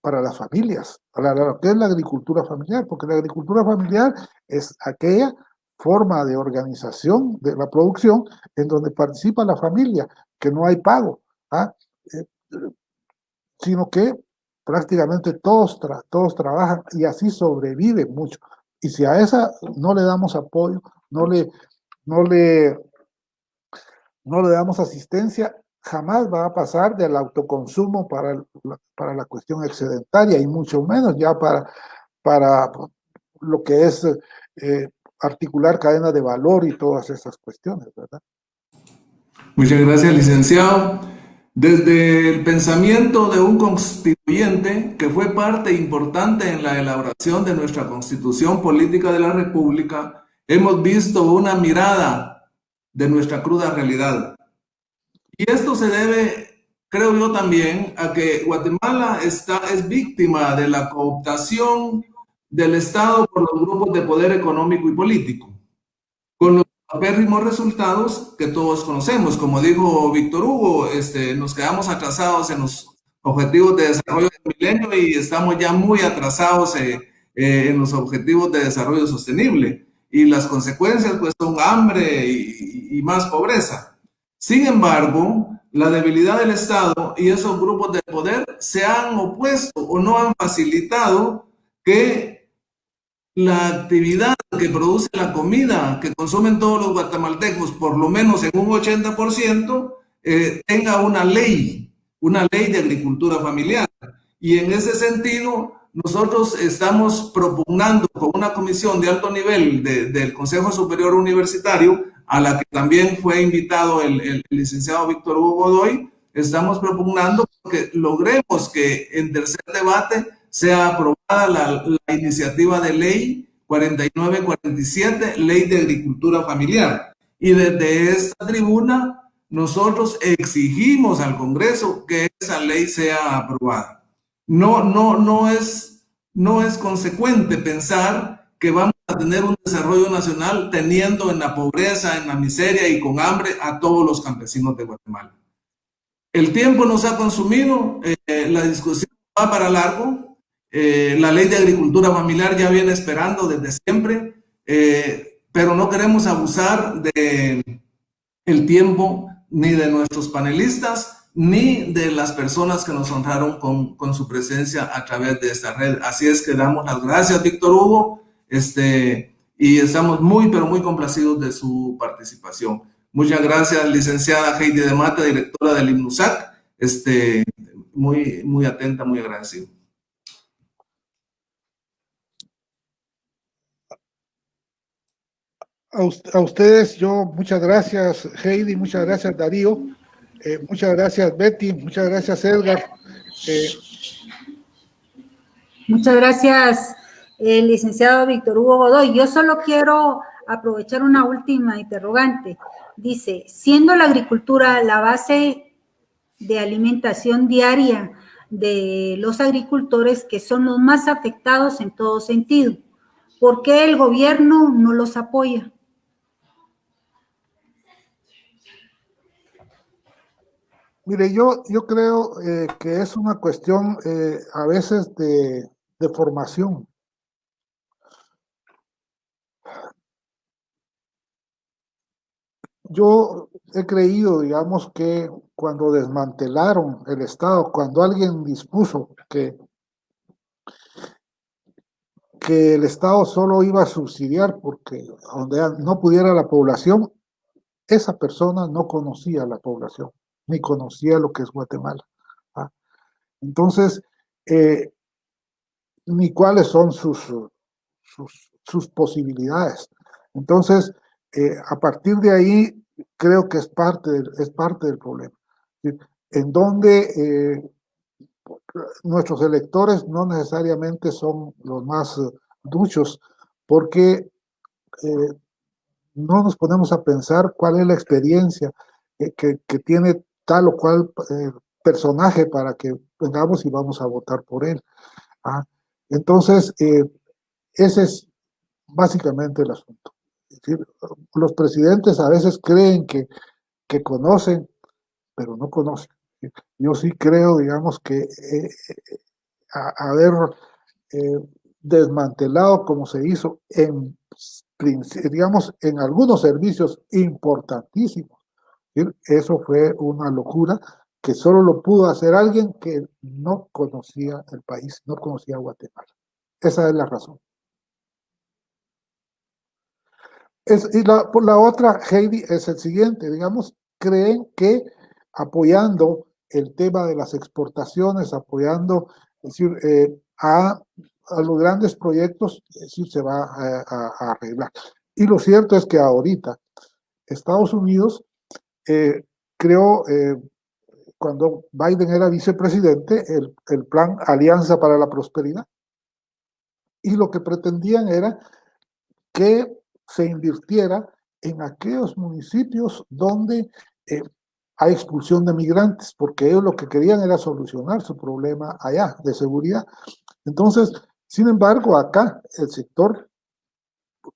las familias, para lo que es la agricultura familiar, porque la agricultura familiar es aquella forma de organización de la producción en donde participa la familia, que no hay pago, sino que prácticamente todos trabajan y así sobreviven mucho. Y si a esa no le damos apoyo, no le damos asistencia, jamás va a pasar del autoconsumo para la cuestión excedentaria y mucho menos ya para lo que es articular cadena de valor y todas esas cuestiones, ¿verdad? Muchas gracias, licenciado. Desde el pensamiento de un constituyente que fue parte importante en la elaboración de nuestra Constitución Política de la República, hemos visto una mirada de nuestra cruda realidad. Y esto se debe, creo yo también, a que Guatemala es víctima de la cooptación del Estado por los grupos de poder económico y político, con los apérrimos resultados que todos conocemos. Como dijo Víctor Hugo, nos quedamos atrasados en los objetivos de desarrollo del milenio y estamos ya muy atrasados en los objetivos de desarrollo sostenible. Y las consecuencias pues son hambre y más pobreza. Sin embargo, la debilidad del Estado y esos grupos de poder se han opuesto o no han facilitado que la actividad que produce la comida que consumen todos los guatemaltecos, por lo menos en un 80%, tenga una ley de agricultura familiar. Y en ese sentido, nosotros estamos propugnando con una comisión de alto nivel del Consejo Superior Universitario, a la que también fue invitado el licenciado Víctor Hugo Godoy, estamos propugnando que logremos que en tercer debate sea aprobada la iniciativa de ley 4947, Ley de Agricultura Familiar. Y desde esta tribuna nosotros exigimos al Congreso que esa ley sea aprobada. No es consecuente pensar que vamos a tener un desarrollo nacional teniendo en la pobreza, en la miseria y con hambre a todos los campesinos de Guatemala. El tiempo nos ha consumido, la discusión va para largo, la ley de agricultura familiar ya viene esperando desde siempre, pero no queremos abusar del tiempo ni de nuestros panelistas, ni de las personas que nos honraron con su presencia a través de esta red. Así es que damos las gracias, Víctor Hugo, y estamos muy, pero muy complacidos de su participación. Muchas gracias, licenciada Heidi de Mata, directora del IMNUSAC, muy, muy atenta, muy agradecido. A ustedes, yo, muchas gracias, Heidi, muchas gracias, Darío, muchas gracias, Betty, muchas gracias, Edgar. Muchas gracias, licenciado Víctor Hugo Godoy. Yo solo quiero aprovechar una última interrogante. Dice, siendo la agricultura la base de alimentación diaria de los agricultores, que son los más afectados en todo sentido, ¿por qué el gobierno no los apoya? Mire, yo creo que es una cuestión a veces de formación. Yo he creído, digamos, que cuando desmantelaron el Estado, cuando alguien dispuso que el Estado solo iba a subsidiar porque donde no pudiera la población, esa persona no conocía a la población, ni conocía lo que es Guatemala. ¿Ah? Entonces, ni cuáles son sus posibilidades. Entonces, a partir de ahí, creo que es parte del problema. En donde nuestros electores no necesariamente son los más duchos, porque no nos ponemos a pensar cuál es la experiencia que tiene tal o cual personaje para que vengamos y vamos a votar por él. ¿Ah? Entonces, ese es básicamente el asunto. Es decir, los presidentes a veces creen que conocen, pero no conocen. Yo sí creo, digamos, que haber desmantelado como se hizo digamos, en algunos servicios importantísimos, eso fue una locura que solo lo pudo hacer alguien que no conocía el país, no conocía Guatemala. Esa es la razón. Y la otra, Heidi, es el siguiente, digamos, creen que apoyando el tema de las exportaciones, apoyando, es decir, a los grandes proyectos, es decir, se va a arreglar. Y lo cierto es que ahorita Estados Unidos creó, cuando Biden era vicepresidente, el plan Alianza para la Prosperidad. Y lo que pretendían era que se invirtiera en aquellos municipios donde hay expulsión de migrantes, porque ellos lo que querían era solucionar su problema allá de seguridad. Entonces, sin embargo, acá el sector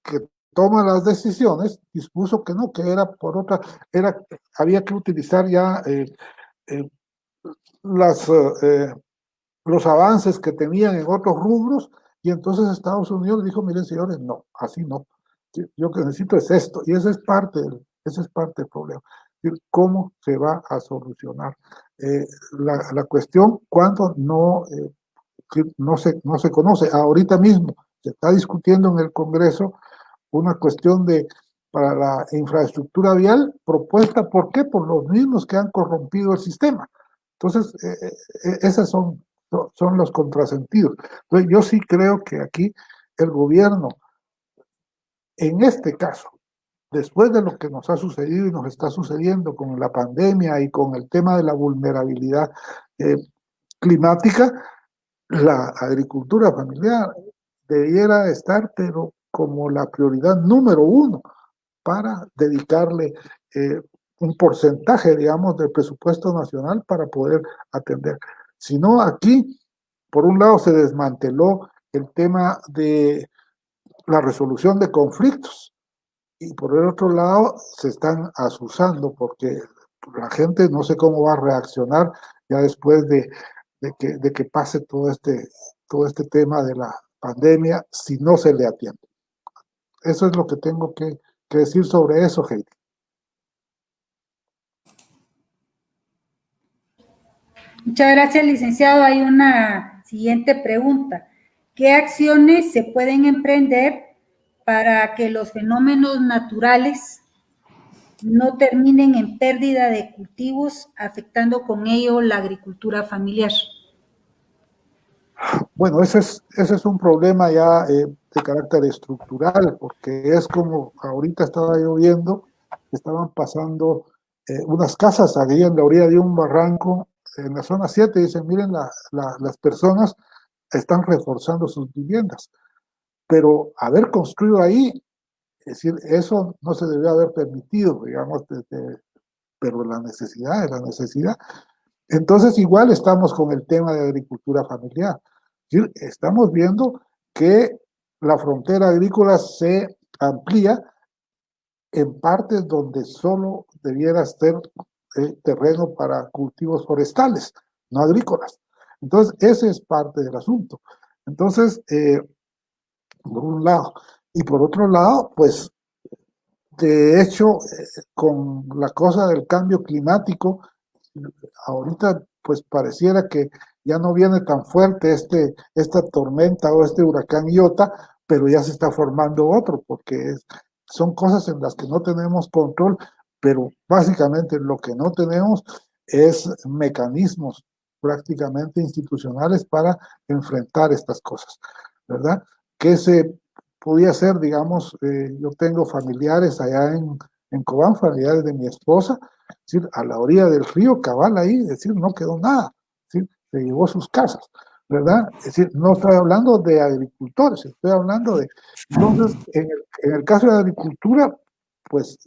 que toma las decisiones dispuso que no, que era por otra, había que utilizar ya los avances que tenían en otros rubros, y entonces Estados Unidos dijo, miren señores, no, así no. Yo que necesito es esto, y ese es parte del problema. ¿Cómo se va a solucionar? La cuestión cuando no se conoce. Ahorita mismo se está discutiendo en el Congreso una cuestión para la infraestructura vial propuesta, ¿por qué? Por los mismos que han corrompido el sistema. Entonces, esos son los contrasentidos. Entonces, yo sí creo que aquí el gobierno, en este caso, después de lo que nos ha sucedido y nos está sucediendo con la pandemia y con el tema de la vulnerabilidad climática, la agricultura familiar debiera estar, pero como la prioridad número uno, para dedicarle un porcentaje, digamos, del presupuesto nacional para poder atender. Si no, aquí, por un lado, se desmanteló el tema de la resolución de conflictos y por el otro lado se están asusando porque la gente no sé cómo va a reaccionar ya después de que pase todo este tema de la pandemia si no se le atiende. Eso es lo que tengo que decir sobre eso, Heidi. Muchas gracias, licenciado. Hay una siguiente pregunta. ¿Qué acciones se pueden emprender para que los fenómenos naturales no terminen en pérdida de cultivos, afectando con ello la agricultura familiar? Bueno, ese es un problema ya de carácter estructural, porque es como ahorita estaba lloviendo, estaban pasando unas casas ahí en la orilla de un barranco, en la zona 7, dicen, miren, las personas están reforzando sus viviendas, pero haber construido ahí, es decir, eso no se debió haber permitido, digamos, pero la necesidad es la necesidad. Entonces, igual estamos con el tema de agricultura familiar. Estamos viendo que la frontera agrícola se amplía en partes donde solo debiera ser terreno para cultivos forestales, no agrícolas. Entonces, ese es parte del asunto. Entonces, por un lado. Y por otro lado, pues, de hecho, con la cosa del cambio climático, ahorita pues pareciera que ya no viene tan fuerte esta tormenta o este huracán Iota, pero ya se está formando otro, porque son cosas en las que no tenemos control, pero básicamente lo que no tenemos es mecanismos prácticamente institucionales para enfrentar estas cosas, ¿verdad? Que se podía hacer, digamos, yo tengo familiares allá en Cobán, familiares de mi esposa, es decir, a la orilla del río, cabal ahí, es decir, no quedó nada, es decir, se llevó sus casas, ¿verdad? Es decir, no estoy hablando de agricultores, estoy hablando de... Entonces, en el caso de agricultura, pues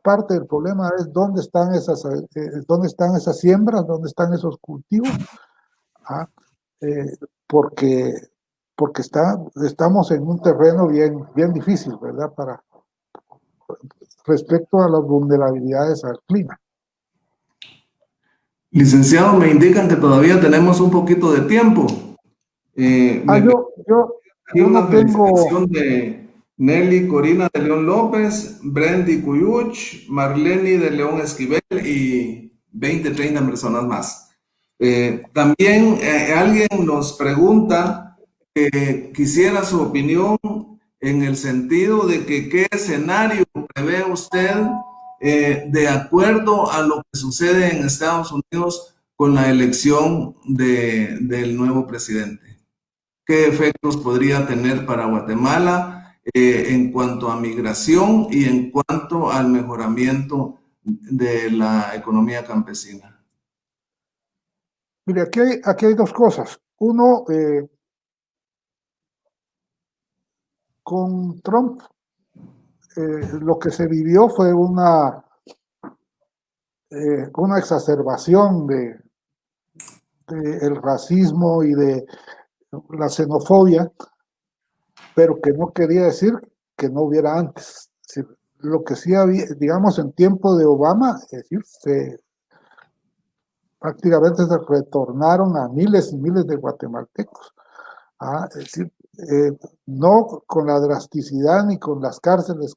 parte del problema es dónde están esas siembras, dónde están esos cultivos, ¿ah? Porque estamos en un terreno bien difícil, ¿verdad? Respecto a las vulnerabilidades al clima. Licenciado, me indican que todavía tenemos un poquito de tiempo. Yo una no tengo... felicitación de Nelly Corina de León López, Brendy Cuyuch, Marleni de León Esquivel y 20, 30 personas más. También alguien nos pregunta que quisiera su opinión en el sentido de que qué escenario prevé usted de acuerdo a lo que sucede en Estados Unidos con la elección del nuevo presidente. ¿Qué efectos podría tener para Guatemala en cuanto a migración y en cuanto al mejoramiento de la economía campesina? Mire, aquí hay dos cosas. Uno, con Trump, lo que se vivió fue una exacerbación del racismo y de la xenofobia, pero que no quería decir que no hubiera antes. Es decir, lo que sí había, digamos, en tiempo de Obama, es decir, prácticamente se retornaron a miles y miles de guatemaltecos. Es decir, no con la drasticidad ni con las cárceles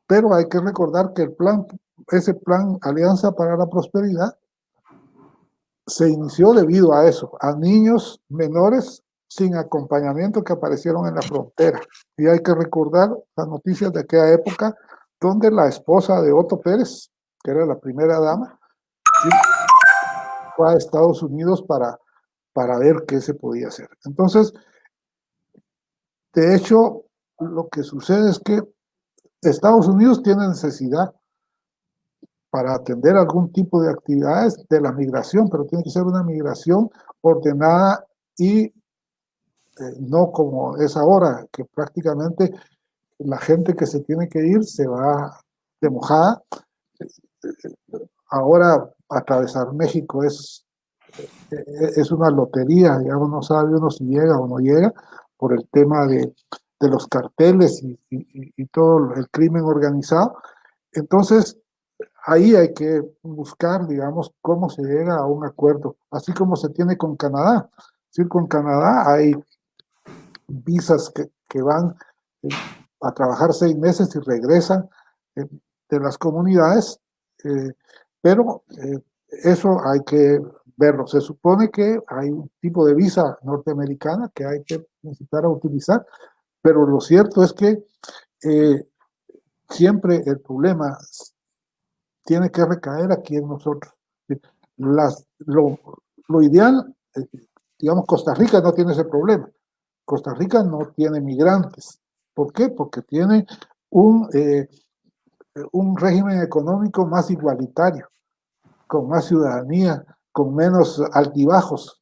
pero hay que recordar que el plan ese plan Alianza para la Prosperidad se inició debido a eso, a niños menores sin acompañamiento que aparecieron en la frontera. Y hay que recordar las noticias de aquella época donde la esposa de Otto Pérez, que era la primera dama, ¿sí?, fue a Estados Unidos para ver qué se podía hacer. Entonces, de hecho, lo que sucede es que Estados Unidos tiene necesidad para atender algún tipo de actividades de la migración, pero tiene que ser una migración ordenada y no como es ahora, que prácticamente la gente que se tiene que ir se va de mojada. Ahora atravesar México es una lotería, digamos, no sabe uno si llega o no llega por el tema de los carteles y todo el crimen organizado. Entonces, ahí hay que buscar, digamos, cómo se llega a un acuerdo, así como se tiene con Canadá. Es decir, con Canadá hay visas que van a trabajar 6 meses y regresan de las comunidades, pero eso hay que verlo. Se supone que hay un tipo de visa norteamericana que hay que necesitar a utilizar, pero lo cierto es que siempre el problema tiene que recaer aquí en nosotros. Lo ideal, digamos, Costa Rica no tiene ese problema. Costa Rica no tiene migrantes. ¿Por qué? Porque tiene un régimen económico más igualitario, con más ciudadanía, con menos altibajos.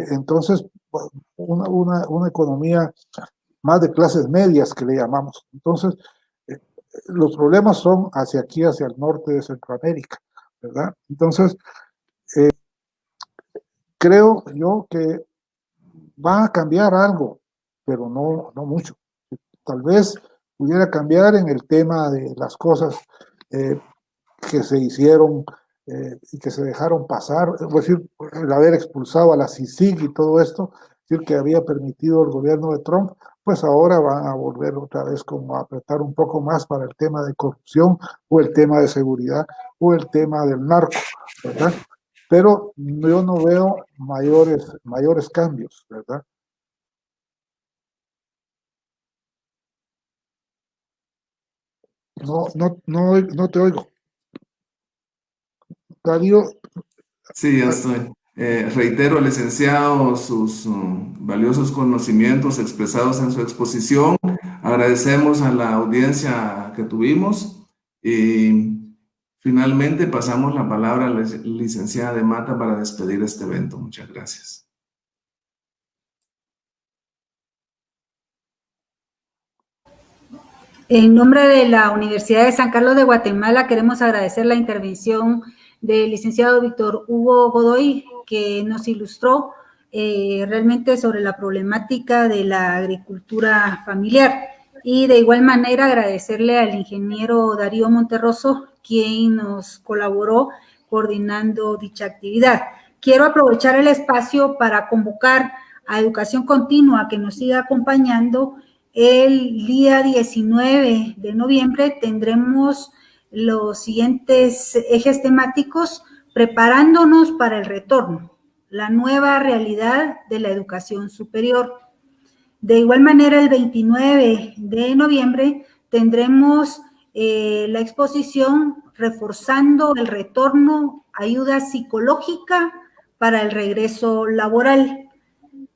Entonces, una economía más de clases medias que le llamamos. Entonces, los problemas son hacia aquí, hacia el norte de Centroamérica, ¿verdad? Entonces, creo yo que va a cambiar algo, pero no mucho. Tal vez pudiera cambiar en el tema de las cosas que se hicieron y que se dejaron pasar, es decir, el haber expulsado a la CICIG y todo esto, es decir, que había permitido el gobierno de Trump, pues ahora van a volver otra vez como a apretar un poco más para el tema de corrupción o el tema de seguridad o el tema del narco, ¿verdad? Pero yo no veo mayores cambios, ¿verdad? No te oigo. Darío. Sí, ya estoy. Reitero, licenciado, sus valiosos conocimientos expresados en su exposición. Agradecemos a la audiencia que tuvimos y finalmente pasamos la palabra a la licenciada de Mata para despedir este evento. Muchas gracias. En nombre de la Universidad de San Carlos de Guatemala, queremos agradecer la intervención del licenciado Víctor Hugo Godoy, que nos ilustró realmente sobre la problemática de la agricultura familiar. Y de igual manera agradecerle al ingeniero Darío Monterroso, quien nos colaboró coordinando dicha actividad. Quiero aprovechar el espacio para convocar a Educación Continua que nos siga acompañando. El día 19 de noviembre tendremos los siguientes ejes temáticos: preparándonos para el retorno, la nueva realidad de la educación superior. De igual manera, el 29 de noviembre tendremos la exposición Reforzando el retorno, ayuda psicológica para el regreso laboral.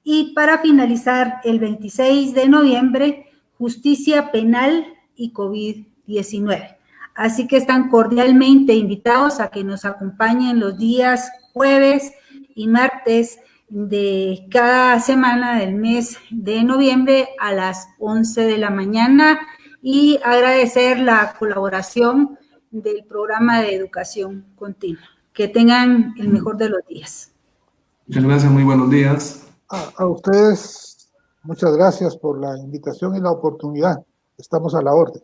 Y para finalizar, el 26 de noviembre, justicia penal y COVID-19. Así que están cordialmente invitados a que nos acompañen los días jueves y martes de cada semana del mes de noviembre a las 11 de la mañana, y agradecer la colaboración del programa de educación continua. Que tengan el mejor de los días. Muchas gracias, muy buenos días. A ustedes, muchas gracias por la invitación y la oportunidad. Estamos a la orden.